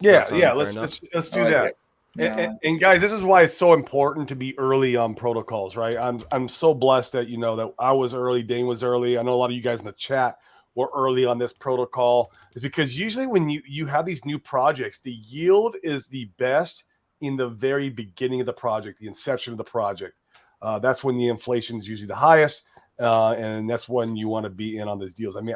Speaker 2: Let's do that. And guys, this is why it's so important to be early on protocols, right? I'm so blessed that that I was early, Dane was early. I know a lot of you guys in the chat were early on this protocol. It's because usually when you have these new projects, the yield is the best in the very beginning of the project, the inception of the project. That's when the inflation is usually the highest, and that's when you want to be in on these deals. I mean,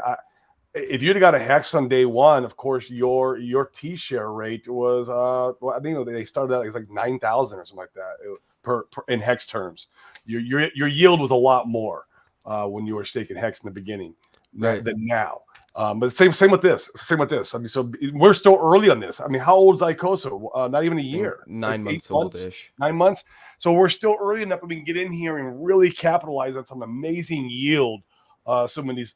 Speaker 2: if you'd have got a hex on day one, of course, your T share rate was I think they started out, it was like 9,000 or something like that per in hex terms. Your yield was a lot more when you were staking hex in the beginning than now. But same with this. Same with this. I mean, so we're still early on this. I mean, how old is Icosa? Not even a year.
Speaker 3: 9 months old-ish.
Speaker 2: 9 months. So we're still early enough that we can get in here and really capitalize on some amazing yield. Some of these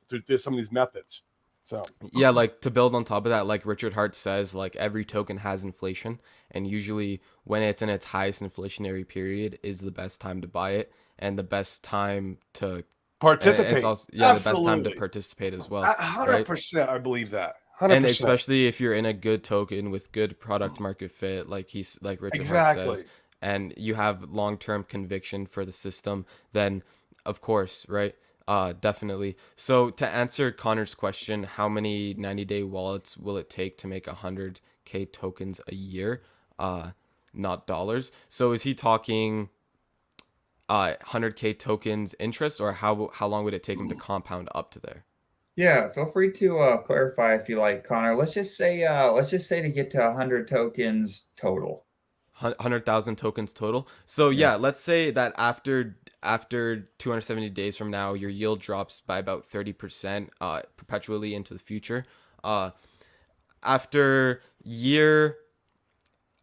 Speaker 2: methods. So
Speaker 3: yeah, like to build on top of that, like Richard Hart says, like every token has inflation, and usually when it's in its highest inflationary period is the best time to buy it, and the best time to
Speaker 2: participate.
Speaker 3: It's also, the best time to participate as well.
Speaker 2: 100%, right? I believe that. 100%.
Speaker 3: And especially if you're in a good token with good product market fit, like Richard Hart says, and you have long-term conviction for the system, then of course, right? Definitely. So to answer Connor's question, how many 90-day wallets will it take to make 100K tokens a year? Not dollars. So is he talking 100K tokens interest, or how long would it take him to compound up to there?
Speaker 1: Yeah, feel free to clarify if you like, Connor. Let's just say to get to 100 tokens total.
Speaker 3: 100,000 tokens total. So yeah, let's say that after 270 days from now, your yield drops by about 30% perpetually into the future. After year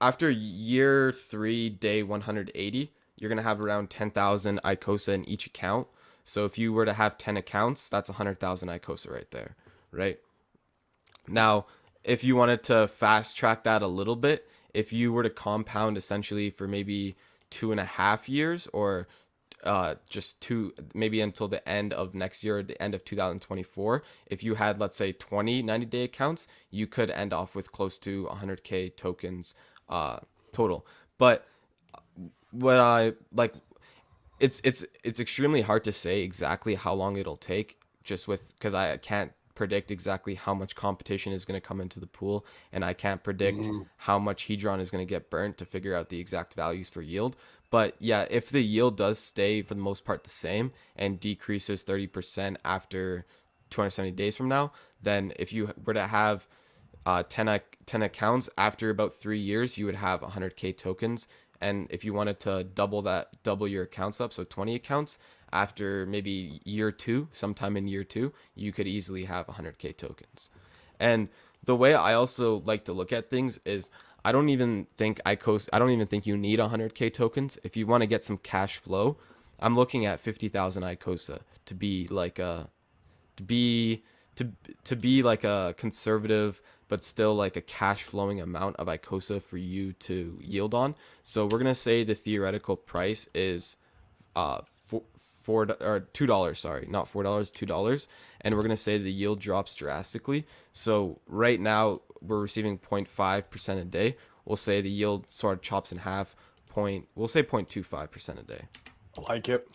Speaker 3: 3, day 180, you're gonna have around 10,000 Icosa in each account. So if you were to have 10 accounts, that's 100,000 Icosa right there, right? Now, if you wanted to fast track that a little bit, if you were to compound essentially for maybe 2.5 years, or maybe until the end of next year, or the end of 2024, if you had, let's say, 20 90-day accounts, you could end off with close to 100K tokens total. But what I like, it's extremely hard to say exactly how long it'll take, just because I can't predict exactly how much competition is going to come into the pool, and I can't predict how much Hedron is going to get burnt to figure out the exact values for yield. But yeah, if the yield does stay for the most part the same and decreases 30% after 270 days from now, then if you were to have 10 accounts after about 3 years, you would have 100K tokens. And if you wanted to double your accounts up, so 20 accounts, after maybe sometime in year 2, you could easily have 100K tokens. And the way I also like to look at things is, I don't even think you need 100K tokens. If you want to get some cash flow, I'm looking at 50,000 Icosa to be like a conservative but still like a cash flowing amount of Icosa for you to yield on. So we're gonna say the theoretical price is $2, sorry, not $4, $2, and we're gonna say the yield drops drastically. So right now we're receiving 0.5% a day. We'll say the yield sort of chops in half. We'll say 0.25% a day.
Speaker 2: I like it.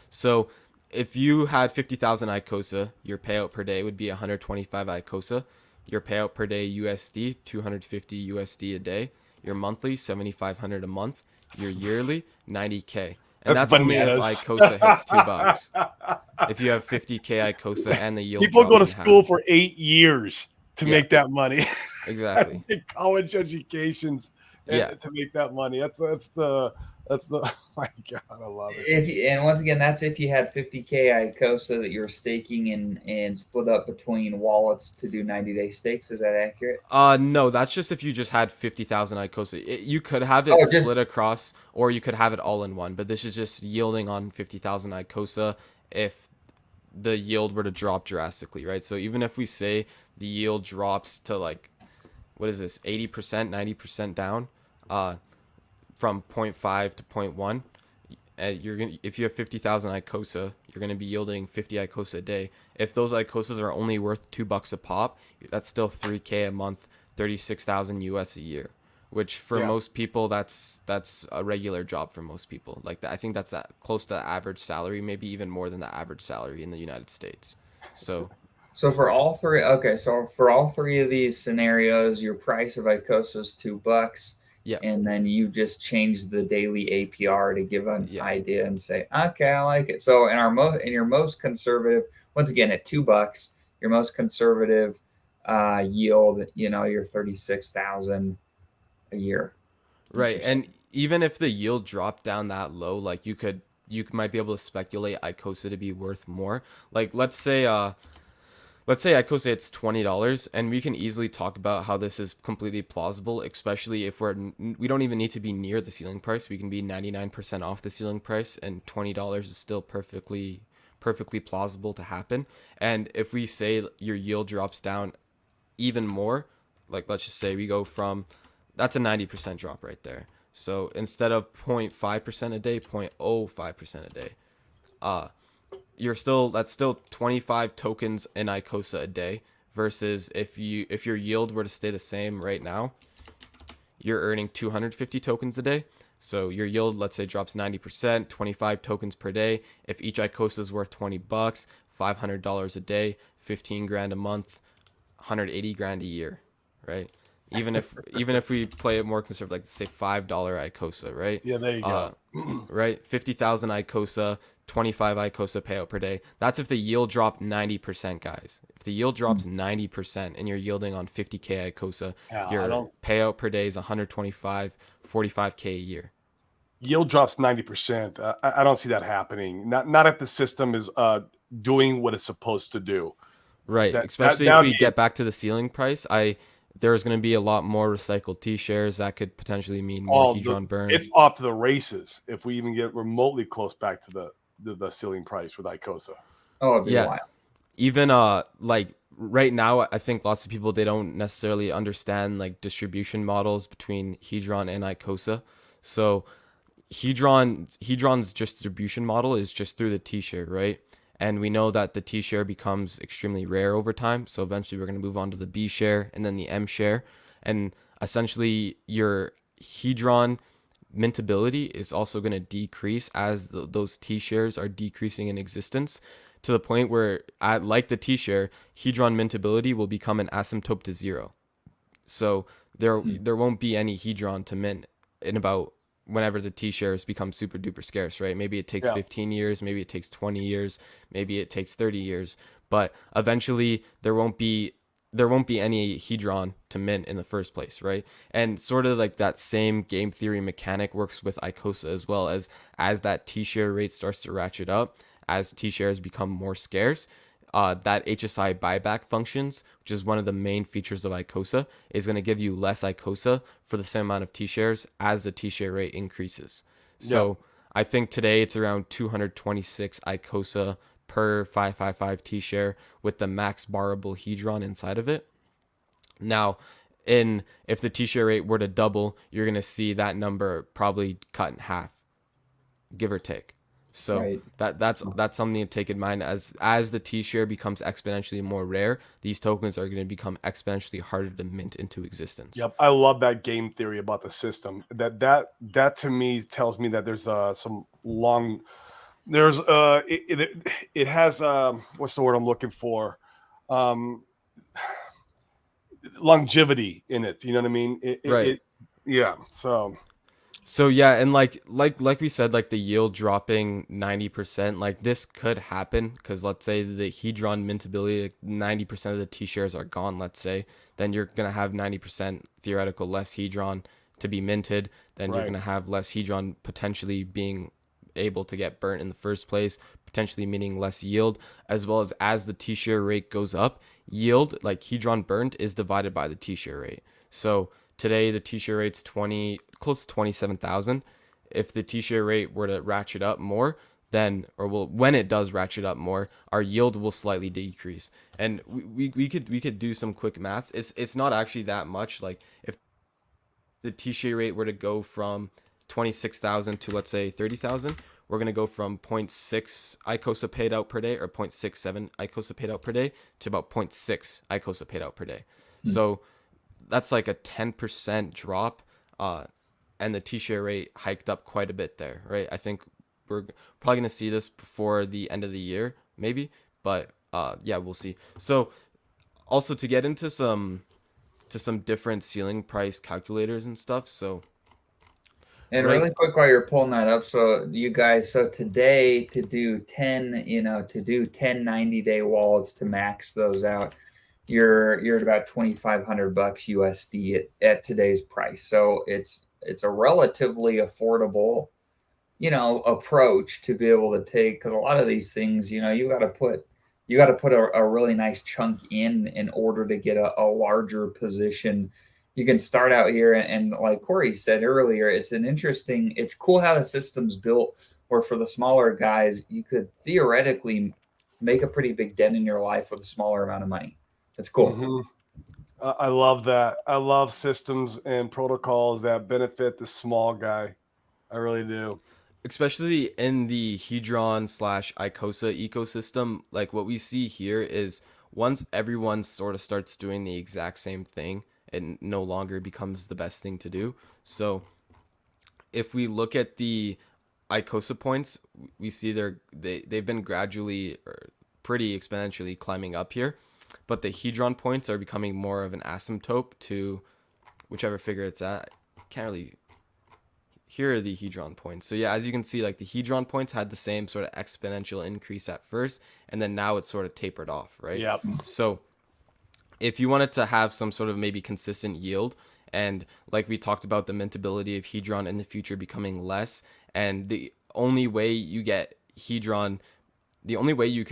Speaker 3: So if you had 50,000 Icosa, your payout per day would be 125 Icosa. Your payout per day USD, 250 USD a day. Your monthly, 7,500 a month. Your yearly, 90K. And that's only if Icosa hits $2. If you have 50K Icosa and the yield,
Speaker 2: people go to school for 8 years to make that money.
Speaker 3: Exactly.
Speaker 2: College educations.
Speaker 3: Yeah.
Speaker 2: to make that money. That's the oh my god, I love it.
Speaker 1: And once again, that's if you had 50K Icosa that you were staking and split up between wallets to do 90-day stakes. Is that accurate?
Speaker 3: No, that's just if you just had 50,000 Icosa. You could have it
Speaker 1: Oh, just
Speaker 3: split across, or you could have it all in one. But this is just yielding on 50,000 Icosa if the yield were to drop drastically, right? So even if we say the yield drops to like, what is this, 80%, 90% down, uh, from point 0.5 to point 0.1, you're gonna, if you have 50,000 Icosa, you're gonna be yielding 50 Icosa a day. If those Icosas are only worth $2 a pop, that's still 3K a month, 36,000 US a year, which for
Speaker 2: Yeah.
Speaker 3: most people that's a regular job for most people. Like I think that's close to average salary, maybe even more than the average salary in the United States. So
Speaker 1: so for all three. Okay, so for all three of these scenarios, your price of Icosa is $2,
Speaker 3: yeah,
Speaker 1: and then you just change the daily APR to give an
Speaker 3: yeah,
Speaker 1: idea and say, okay, I like it. So in your most conservative, once again at $2, your most conservative yield, you're 36,000 a year.
Speaker 3: right.
Speaker 1: Interesting.
Speaker 3: And even if the yield dropped down that low, like you might be able to speculate Icosa to be worth more. Like let's say Icosa it's $20, and we can easily talk about how this is completely plausible, especially if we don't even need to be near the ceiling price. We can be 99% off the ceiling price, and $20 is still perfectly plausible to happen. And if we say your yield drops down even more, like let's just say we go from, that's a 90% drop right there. So instead of 0.5% a day, 0.05% a day. Uh, that's still 25 tokens in Icosa a day versus if your yield were to stay the same right now, you're earning 250 tokens a day. So your yield, let's say, drops 90%, 25 tokens per day. If each Icosa is worth $20, $500 a day, 15 grand a month, 180 grand a year, right? Even if we play it more conservative, like say $5 Icosa, right?
Speaker 2: Yeah, there you go.
Speaker 3: Right, 50,000 Icosa, 25 Icosa payout per day. That's if the yield dropped 90%, guys. If the yield drops 90% and you're yielding on 50K Icosa,
Speaker 2: Yeah, I
Speaker 3: your
Speaker 2: don't
Speaker 3: payout per day is 125, 45K a year.
Speaker 2: yield drops 90%. I don't see that happening. Not if the system is doing what it's supposed to do.
Speaker 3: Right,
Speaker 2: That
Speaker 3: especially
Speaker 2: that
Speaker 3: if
Speaker 2: would
Speaker 3: we
Speaker 2: be
Speaker 3: get back to the ceiling price, there's going to be a lot more recycled T shares that could potentially mean more
Speaker 2: all the
Speaker 3: Hedron burn.
Speaker 2: it's off to the races if we even get remotely close back to the ceiling price with Icosa.
Speaker 1: Oh, it'd be
Speaker 3: Yeah,
Speaker 1: wild.
Speaker 3: even like right now, I think lots of people, they don't necessarily understand like distribution models between Hedron and Icosa. So Hedron's distribution model is just through the T share, right? And we know that the T share becomes extremely rare over time. So eventually we're going to move on to the B share and then the M share. And essentially your Hedron mintability is also going to decrease as those T shares are decreasing in existence, to the point where, like the T share, Hedron mintability will become an asymptote to zero. So there won't be any Hedron to mint in about whenever the T shares become super duper scarce, right? Maybe it takes
Speaker 2: Yeah.
Speaker 3: 15 years, maybe it takes 20 years, maybe it takes 30 years, but eventually there won't be any Hedron to mint in the first place, right? And sort of like that same game theory mechanic works with Icosa as well. As that T share rate starts to ratchet up, as T shares become more scarce, that HSI buyback functions, which is one of the main features of Icosa, is going to give you less Icosa for the same amount of T shares as the T share rate increases. So I think today it's around 226 Icosa per 555 T share with the max borrowable Hedron inside of it. Now, if the T share rate were to double, you're going to see that number probably cut in half, give or take. So
Speaker 1: Right.
Speaker 3: that's something to take in mind. As the T share becomes exponentially more rare, these tokens are going to become exponentially harder to mint into existence.
Speaker 2: Yep, I love that game theory about the system. That to me tells me that there's some long there's it has what's the word I'm looking for? Um Longevity in it. You know what I mean?
Speaker 3: Right.
Speaker 2: Yeah.
Speaker 3: So yeah, and like we said, like the yield dropping 90%, like this could happen because let's say the Hedron mintability, 90% of the T shares are gone. Let's say, then you're gonna have 90% theoretical less Hedron to be minted, then you're
Speaker 2: Right.
Speaker 3: going to have less hedron potentially being able to get burnt in the first place, potentially meaning less yield, as well as the T-share rate goes up, yield, like hedron burnt, is divided by the T-share rate. So today the T-share rate's close to 27,000. If the T-share rate were to ratchet up more, then, when it does ratchet up more, our yield will slightly decrease. And we could do some quick maths. It's not actually that much. Like if the T-share rate were to go from 26,000 to, let's say, 30,000, we're going to go from zero point 0.6 Icosa paid out per day, or 0.67 Icosa paid out per day, to about 0.6 Icosa paid out per day. So that's like a 10% drop, and the T-share rate hiked up quite a bit there, right? I think we're probably going to see this before the end of the year, maybe, but yeah, we'll see. So also, to get into some different ceiling price calculators and stuff. So
Speaker 1: And
Speaker 3: right,
Speaker 1: really quick while you're pulling that up, so you guys, so today to do 10, to do 10 90-day wallets to max those out, you're at about 2,500 bucks USD at today's price. So it's a relatively affordable, approach to be able to take, because a lot of these things, you got to put a really nice chunk in order to get a larger position. You can start out here, and like Corey said earlier, it's cool how the system's built, where for the smaller guys, you could theoretically make a pretty big dent in your life with a smaller amount of money. It's cool.
Speaker 2: Mm-hmm. I love that. I love systems and protocols that benefit the small guy. I really do.
Speaker 3: especially in the Hedron slash Icosa ecosystem, like what we see here is once everyone sort of starts doing the exact same thing, it no longer becomes the best thing to do. So if we look at the Icosa points, we see they've been gradually or pretty exponentially climbing up here, but the Hedron points are becoming more of an asymptote to whichever figure it's at. Can't really. Here are the Hedron points. So yeah, as you can see, like the Hedron points had the same sort of exponential increase at first, and then now it's sort of tapered off, right?
Speaker 2: Yep.
Speaker 3: So if you wanted to have some sort of maybe consistent yield, and like we talked about the mintability of Hedron in the future becoming less, and the only way you can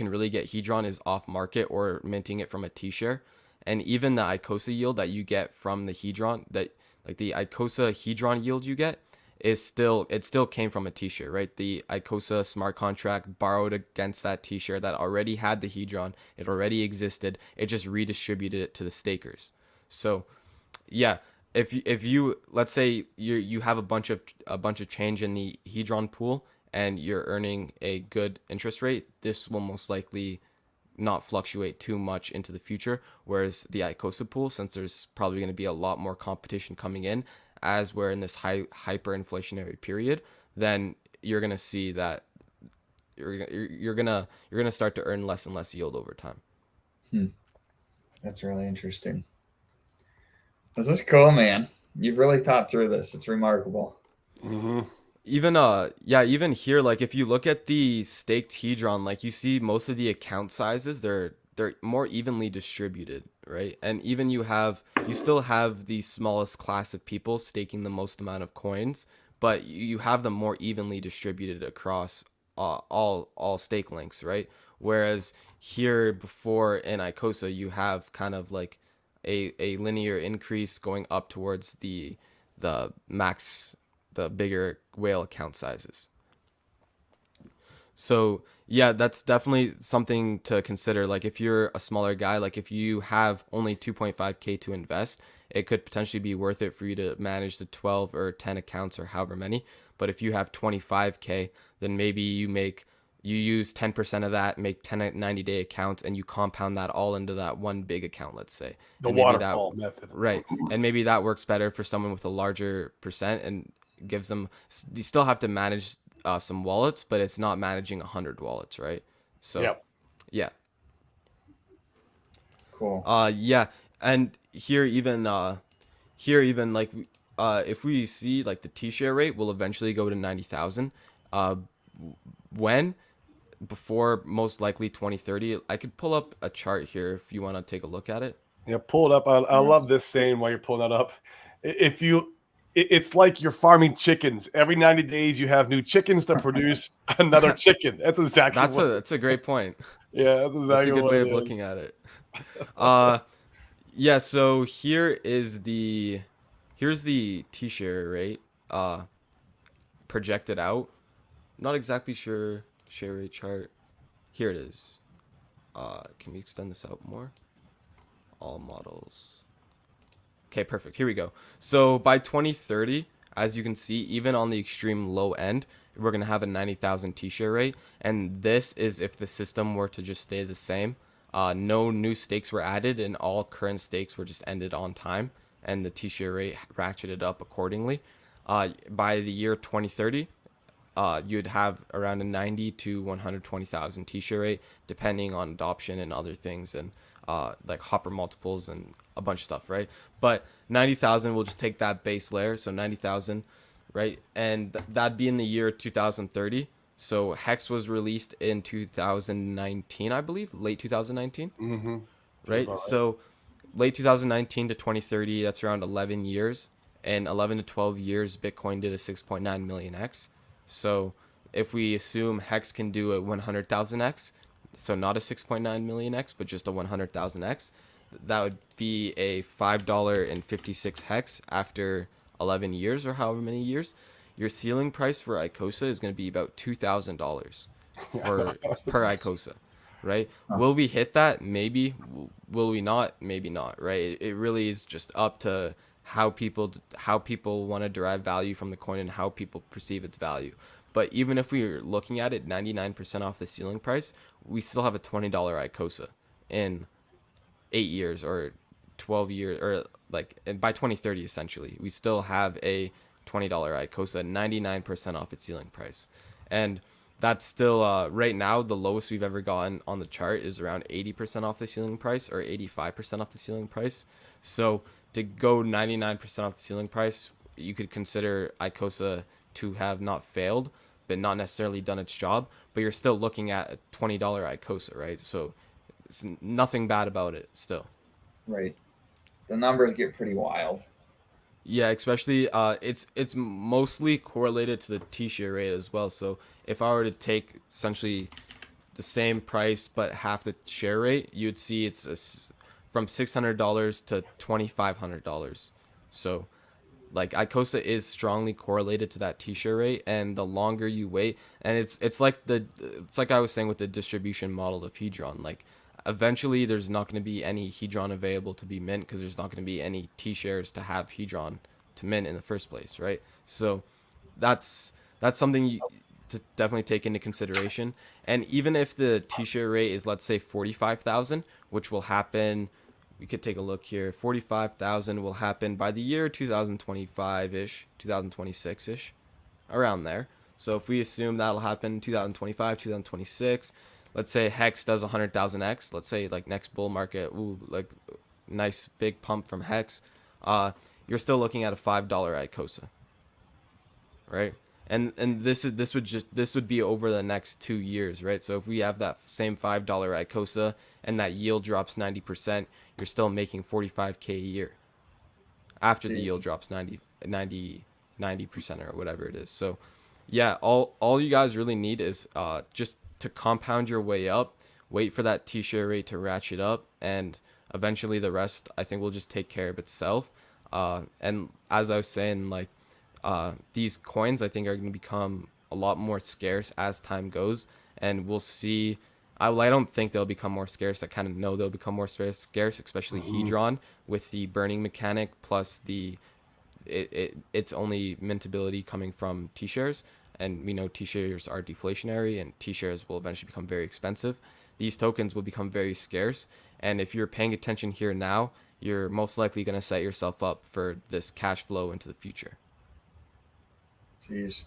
Speaker 3: really get Hedron is off market or minting it from a T-share. And even the Icosa yield that you get from the Hedron, that like the Icosa Hedron yield you get, it still came from a T-share, right? The Icosa smart contract borrowed against that T-share that already had the Hedron. It already existed. It just redistributed it to the stakers. So yeah, if you let's say you have a bunch of change in the Hedron pool and you're earning a good interest rate, this will most likely not fluctuate too much into the future. Whereas the Icosa pool, since there's probably going to be a lot more competition coming in as we're in this hyperinflationary period, then you're going to see that you're gonna start to earn less and less yield over time.
Speaker 1: That's really interesting. This is cool, man. You've really thought through this. It's remarkable.
Speaker 2: Mm-hmm.
Speaker 3: Even here, like if you look at the staked Hedron, like you see most of the account sizes, they're more evenly distributed, right? And even you still have the smallest class of people staking the most amount of coins, but you have them more evenly distributed across all stake links, right? Whereas here before in Icosa, you have kind of like a linear increase going up towards the max, the bigger whale account sizes. So yeah, that's definitely something to consider. Like if you're a smaller guy, like if you have only 2.5K to invest, it could potentially be worth it for you to manage the 12 or 10 accounts or however many. But if you have 25K, then maybe you use 10% of that, make 10 90-day accounts, and you compound that all into that one big account, let's say.
Speaker 2: The
Speaker 3: And maybe
Speaker 2: waterfall method.
Speaker 3: right. And maybe that works better for someone with a larger percent and gives them, you still have to manage some wallets, but it's not managing 100 wallets, right? So
Speaker 2: Yep.
Speaker 3: yeah.
Speaker 1: Cool.
Speaker 3: Yeah. And here even like if we see like the T-share rate will eventually go to 90,000, when before most likely 2030. I could pull up a chart here if you want to take a look at it.
Speaker 2: Yeah, pull it up. I love this saying while you're pulling that up. If it's like you're farming chickens. Every 90 days, you have new chickens to produce another chicken. That's exactly what.
Speaker 3: That's a great point.
Speaker 2: Yeah, that's
Speaker 3: That's a
Speaker 2: exactly
Speaker 3: good
Speaker 2: what
Speaker 3: way
Speaker 2: it
Speaker 3: of
Speaker 2: is.
Speaker 3: looking at it. Uh, yeah. So here's the T-share rate projected out. Not exactly sure share rate chart. Here it is. Can we extend this out more? All models. Okay, perfect. Here we go. So by 2030, as you can see, even on the extreme low end, we're going to have a 90,000 T-share rate. And this is if the system were to just stay the same. No new stakes were added, and all current stakes were just ended on time. And the T-share rate ratcheted up accordingly. By the year 2030, you'd have around a 90 to 120,000 T-share rate, depending on adoption and other things, and like hopper multiples and a bunch of stuff, right? But 90,000, we'll just take that base layer, so 90,000, right? And that'd be in the year 2030. So Hex was released in 2019, I believe, late 2019,
Speaker 2: Mm-hmm.
Speaker 3: right? So late 2019 to 2030, that's around 11 years. And 11 to 12 years, Bitcoin did a 6.9 million X. So if we assume Hex can do a 100,000 X, so not a 6.9 million X, but just a 100,000 X, that would be a $5.56 Hex after 11 years or however many years. Your ceiling price for Icosa is going to be about $2,000 for per Icosa, right?
Speaker 1: Huh.
Speaker 3: Will we hit that? Maybe. Will we not? Maybe not, right? It really is just up to how people want to derive value from the coin and how people perceive its value. But even if we are looking at it 99% off the ceiling price, we still have a $20 Icosa in 8 years or 12 years, or like, and by 2030 essentially we still have a $20 Icosa 99% off its ceiling price. And that's still right now the lowest we've ever gotten on the chart is around 80% off the ceiling price or 85% off the ceiling price. So to go 99% off the ceiling price, you could consider Icosa to have not failed but not necessarily done its job, but you're still looking at a $20 Icosa, right? So it's nothing bad about it still.
Speaker 1: Right. The numbers get pretty wild.
Speaker 3: Yeah, especially it's mostly correlated to the T-share rate as well. So if I were to take essentially the same price but half the share rate, you'd see from $600 to $2,500. So like Icosa is strongly correlated to that T-share rate, and the longer you wait, and it's like I was saying with the distribution model of Hedron, like eventually there's not going to be any Hedron available to be mint because there's not going to be any T-shares to have Hedron to mint in the first place, right? So that's something to definitely take into consideration. And even if the T-share rate is, let's say, 45,000, which will happen, we could take a look here. 45,000 will happen by the year 2025-ish, 2026-ish, around there. So if we assume that'll happen 2025, 2026, let's say Hex does 100,000 X, let's say like next bull market, ooh, like nice big pump from Hex, you're still looking at a $5 Icosa, right? And this would be over the next 2 years, right? So if we have that same $5 Icosa and that yield drops 90%, you're still making 45K a year after the yield drops 90% or whatever it is. So yeah, all you guys really need is just to compound your way up, wait for that T-share rate to ratchet up, and eventually the rest I think will just take care of itself. And as I was saying, like these coins I think are going to become a lot more scarce as time goes, and we'll see. I don't think they'll become more scarce. I kind of know they'll become more scarce, especially Hedron with the burning mechanic plus its only mintability coming from T-shares, and we know T-shares are deflationary and T-shares will eventually become very expensive. These tokens will become very scarce, and if you're paying attention here now, you're most likely going to set yourself up for this cash flow into the future.
Speaker 1: Jeez.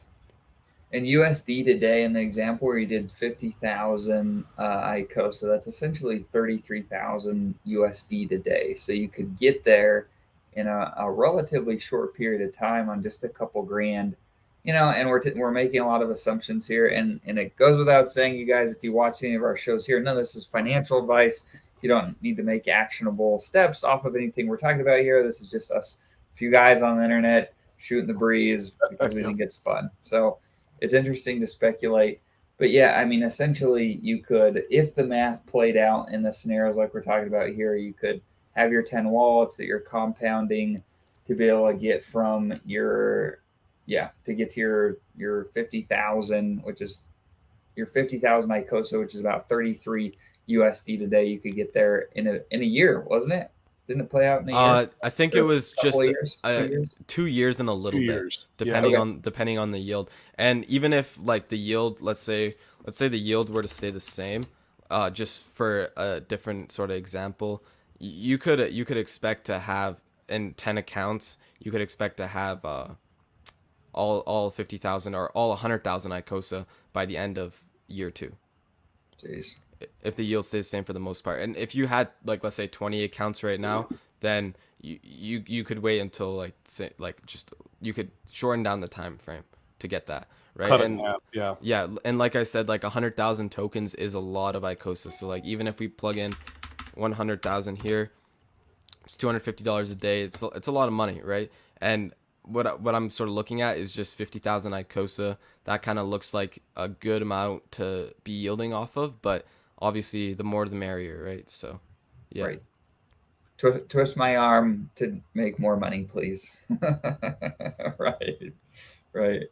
Speaker 1: In USD today, in the example where you did 50,000 Icosa, that's essentially 33,000 USD today. So you could get there in a relatively short period of time on just a couple grand, and we're making a lot of assumptions here. And it goes without saying, you guys, if you watch any of our shows here, none of this is financial advice. You don't need to make actionable steps off of anything we're talking about here. This is just us, a few guys on the internet, shooting the breeze because we
Speaker 2: Yeah.
Speaker 1: think it's fun. So it's interesting to speculate. But yeah, I mean, essentially, you could, if the math played out in the scenarios like we're talking about here, you could have your 10 wallets that you're compounding to be able to get from your, yeah, to get to your 50,000, which is your 50,000 Icosa, which is about 33 USD today. You could get there in a year, wasn't it? Didn't it play out in a year?
Speaker 3: I think it
Speaker 1: Or
Speaker 3: was
Speaker 1: a couple
Speaker 3: just
Speaker 1: of years? 2 years?
Speaker 3: 2 years and a
Speaker 2: 2
Speaker 3: little bit,
Speaker 2: years. Yeah.
Speaker 3: depending
Speaker 1: Okay.
Speaker 3: on the yield. And even if like the yield, let's say the yield were to stay the same, just for a different sort of example, you could expect to have in 10 accounts, you could expect to have all 50,000 or all 100,000 Icosa by the end of year 2,
Speaker 1: Jeez.
Speaker 3: if the yield stays the same for the most part. And if you had like, let's say 20 accounts right now, then you could wait until like, say, like, just, you could shorten down the time frame to get that, right?
Speaker 2: Cut it in
Speaker 3: And
Speaker 2: half. Yeah.
Speaker 3: yeah, and like I said, like 100,000 tokens is a lot of Icosa. So like, even if we plug in 100,000 here, it's $250 a day. It's a lot of money, right? And what I'm sort of looking at is just 50,000 Icosa. That kind of looks like a good amount to be yielding off of, but obviously the more the merrier, right? So yeah.
Speaker 1: Right. Twist my arm to make more money, please. Right. Right.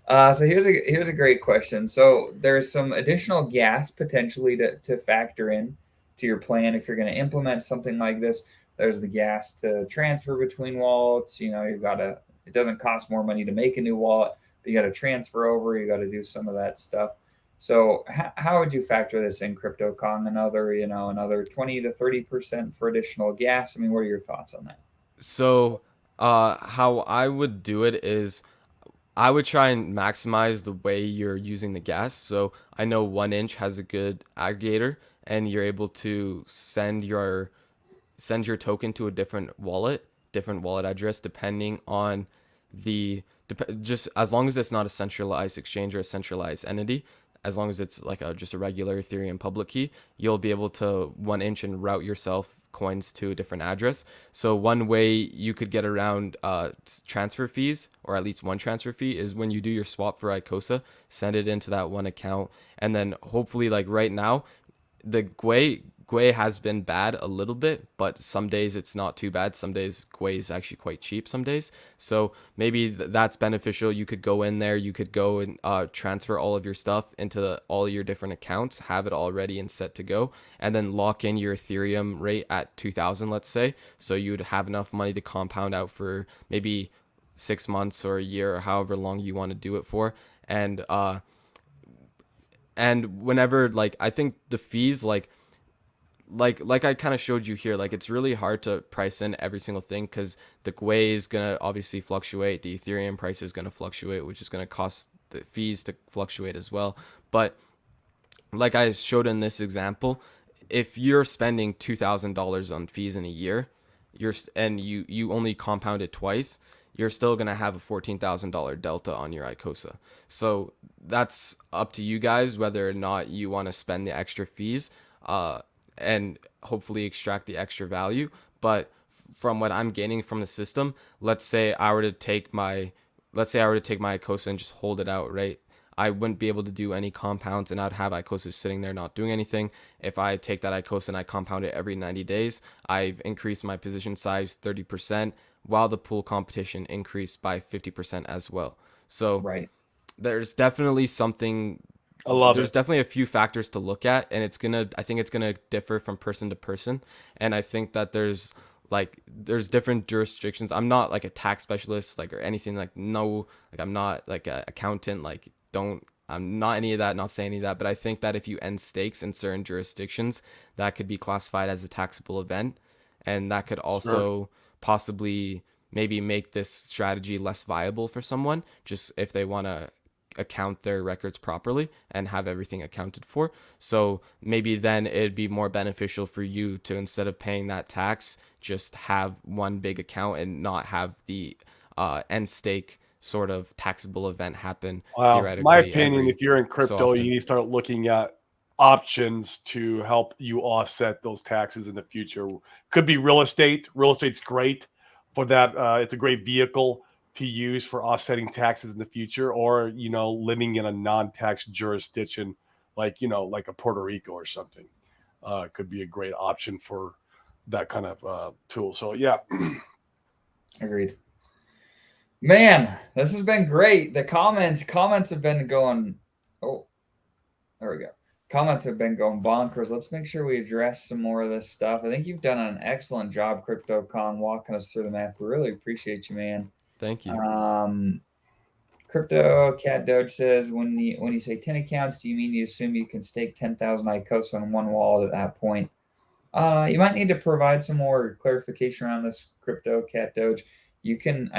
Speaker 1: So here's a great question. So there's some additional gas potentially to factor in to your plan if you're going to implement something like this. There's the gas to transfer between wallets. You know, you've got to. It doesn't cost more money to make a new wallet, but you got to transfer over. You got to do some of that stuff. So how would you factor this in, Crypto Kong? Another 20 to 30% for additional gas. I mean, what are your thoughts on that?
Speaker 3: So how I would do it is I would try and maximize the way you're using the gas. So I know 1inch has a good aggregator, and you're able to send your token to a different wallet address, depending on just as long as it's not a centralized exchange or a centralized entity, as long as it's like just a regular Ethereum public key, you'll be able to 1inch and route yourself coins to a different address. So one way you could get around transfer fees, or at least one transfer fee, is when you do your swap for Icosa, send it into that one account, and then hopefully, like right now, the Gwei has been bad a little bit, but some days it's not too bad. Some days Gwei is actually quite cheap some days. So maybe that's beneficial. You could go in there, you could go and transfer all of your stuff into all your different accounts, have it all ready and set to go, and then lock in your Ethereum rate at 2,000, let's say. So you'd have enough money to compound out for maybe 6 months or a year, or however long you want to do it for. And whenever, like, I think the fees, like I kind of showed you here, like, it's really hard to price in every single thing, because the Gwei is going to obviously fluctuate, the Ethereum price is going to fluctuate, which is going to cause the fees to fluctuate as well. But like I showed in this example, if you're spending $2,000 on fees in a year, you only compound it twice, you're still going to have a $14,000 delta on your Icosa. So that's up to you guys whether or not you want to spend the extra fees and hopefully extract the extra value. But from what I'm gaining from the system, let's say I were to take my Icosa and just hold it out, right? I wouldn't be able to do any compounds, and I'd have Icosa sitting there not doing anything. If I take that Icosa and I compound it every 90 days, I've increased my position size 30%, while the pool competition increased by 50% as well. So
Speaker 1: Right.
Speaker 3: there's definitely something.
Speaker 2: I love
Speaker 3: There's
Speaker 2: it.
Speaker 3: definitely a few factors to look at, and I think it's gonna differ from person to person. And I think that there's different jurisdictions. I'm not like a tax specialist, like, or anything, like, no, like, I'm not like an accountant, like, I'm not any of that, not saying any of that, but I think that if you end stakes in certain jurisdictions, that could be classified as a taxable event, and that could also possibly maybe make this strategy less viable for someone, just if they want to account their records properly and have everything accounted for. So maybe then it'd be more beneficial for you to, instead of paying that tax, just have one big account and not have the end stake sort of taxable event happen
Speaker 2: Wow.
Speaker 3: theoretically.
Speaker 2: My opinion,
Speaker 3: every
Speaker 2: if you're in
Speaker 3: so
Speaker 2: crypto,
Speaker 3: often.
Speaker 2: you need to start looking at options to help you offset those taxes in the future. Could be real estate. Real estate's great for that. It's a great vehicle to use for offsetting taxes in the future, or living in a non-tax jurisdiction like like a Puerto Rico or something. Could be a great option for that kind of tool. So yeah.
Speaker 1: Agreed. Man, this has been great. The comments have been going. Oh, there we go. Comments have been going bonkers. Let's make sure we address some more of this stuff. I think you've done an excellent job, Crypto Kong, walking us through the math. We really appreciate you, man.
Speaker 3: Thank you.
Speaker 1: Crypto Cat Doge says, when you say 10 accounts, do you mean you assume you can stake 10,000 Icosa on one wallet at that point? You might need to provide some more clarification around this, Crypto Cat Doge. You can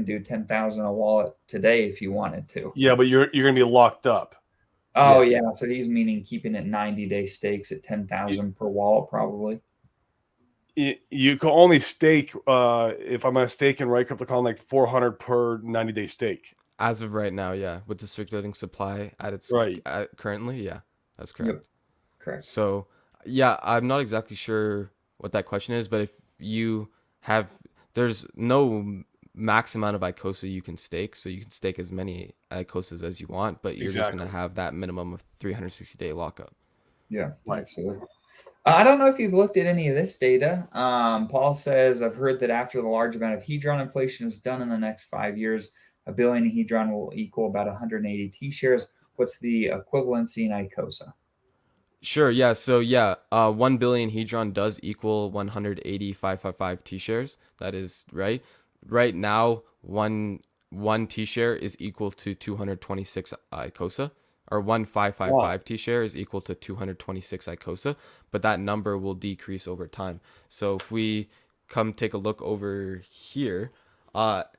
Speaker 1: do 10,000 a wallet today if you wanted to.
Speaker 2: Yeah, but you're going to be locked up.
Speaker 1: Oh yeah. So he's meaning keeping it 90-day stakes at 10,000 per wallet, probably.
Speaker 2: You can only stake, if I'm mistaken, right, Crypto Kong, like 400 per 90-day stake.
Speaker 3: As of right now, yeah, with the circulating supply at its currently, yeah, that's correct.
Speaker 1: Yep. Correct.
Speaker 3: So, yeah, I'm not exactly sure what that question is, but if you have, there's no max amount of Icosa you can stake, so you can stake as many Icosas as you want, but you're just gonna have that minimum of 360-day lockup.
Speaker 1: Yeah, absolutely. I don't know if you've looked at any of this data. Paul says, I've heard that after the large amount of Hedron inflation is done in the next 5 years, a billion Hedron will equal about 180 T-shares. What's the equivalency in Icosa?
Speaker 3: Sure, yeah. So, 1 billion Hedron does equal 180,555 T-shares. That is right. Right now, one T-share is equal to 226 Icosa. Or 1,555 T-share is equal to 226 Icosa, but that number will decrease over time. So if we come take a look over here,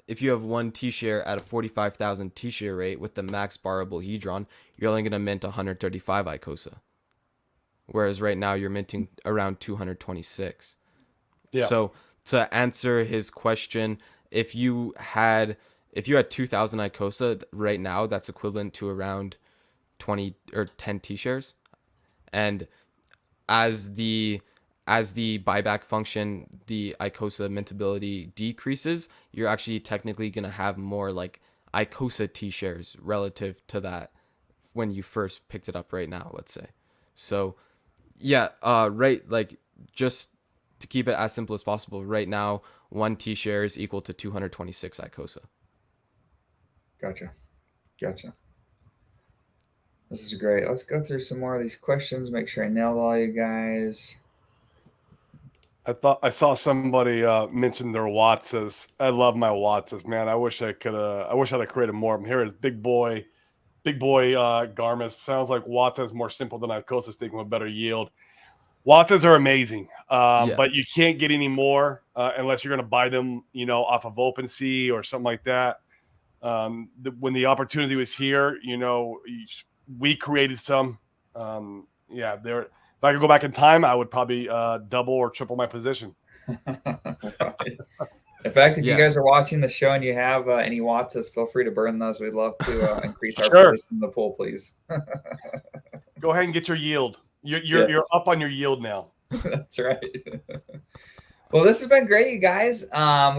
Speaker 3: if you have one T-share at a 45,000 T-share rate with the max borrowable Hedron, you're only going to mint 135 Icosa. Whereas right now you're minting around 226. Yeah. So to answer his question, if you had 2,000 Icosa right now, that's equivalent to around 20 or 10 T-shares, and as the buyback function, the Icosa mintability decreases, you're actually technically going to have more like Icosa T-shares relative to that when you first picked it up right now, let's say. So right, like, just to keep it as simple as possible, right now one T-share is equal to 226 Icosa.
Speaker 1: Gotcha. This is great. Let's go through some more of these questions. Make sure I nailed all you guys.
Speaker 2: I saw somebody mention their Watsas. I love my Watsas, man. I wish I'd have created more of them. Here is Big Boy Garmis. Sounds like Watsa is more simple than Icosa staking with better yield. Watsas are amazing, but you can't get any more unless you're going to buy them, off of OpenSea or something like that. When the opportunity was here, we created some. If I could go back in time, I would probably double or triple my position.
Speaker 1: In fact, if you guys are watching the show and you have any Watsas, feel free to burn those. We'd love to increase our position in the pool, please.
Speaker 2: Go ahead and get your yield. You're up on your yield now.
Speaker 1: That's right. Well, this has been great, you guys.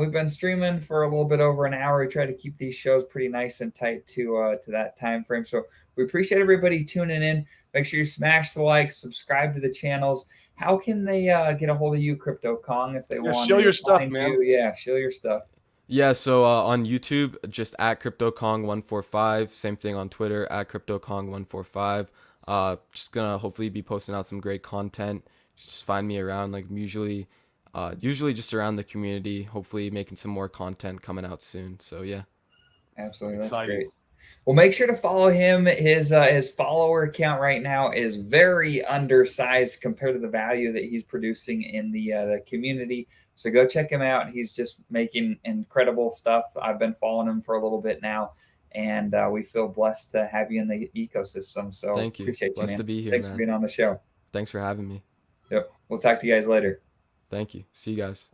Speaker 1: We've been streaming for a little bit over an hour. We try to keep these shows pretty nice and tight to that time frame. So we appreciate everybody tuning in. Make sure you smash the likes, subscribe to the channels. How can they get a hold of you, Crypto Kong, if they want
Speaker 2: to
Speaker 1: show
Speaker 2: your stuff, man?
Speaker 1: Show your stuff.
Speaker 3: Yeah, so on YouTube, just at CryptoKong145. Same thing on Twitter, at CryptoKong145. Just gonna hopefully be posting out some great content. Just find me around, like usually just around the community, hopefully making some more content coming out soon. So yeah.
Speaker 1: Absolutely. That's great. Well, make sure to follow him. His follower count right now is very undersized compared to the value that he's producing in the community. So go check him out. He's just making incredible stuff. I've been following him for a little bit now, and we feel blessed to have you in the ecosystem. So
Speaker 3: thank you.
Speaker 1: Appreciate
Speaker 3: blessed
Speaker 1: you, man.
Speaker 3: To be here.
Speaker 1: Thanks for being on the show.
Speaker 3: Thanks for having me.
Speaker 1: Yep. We'll talk to you guys later.
Speaker 3: Thank you. See you guys.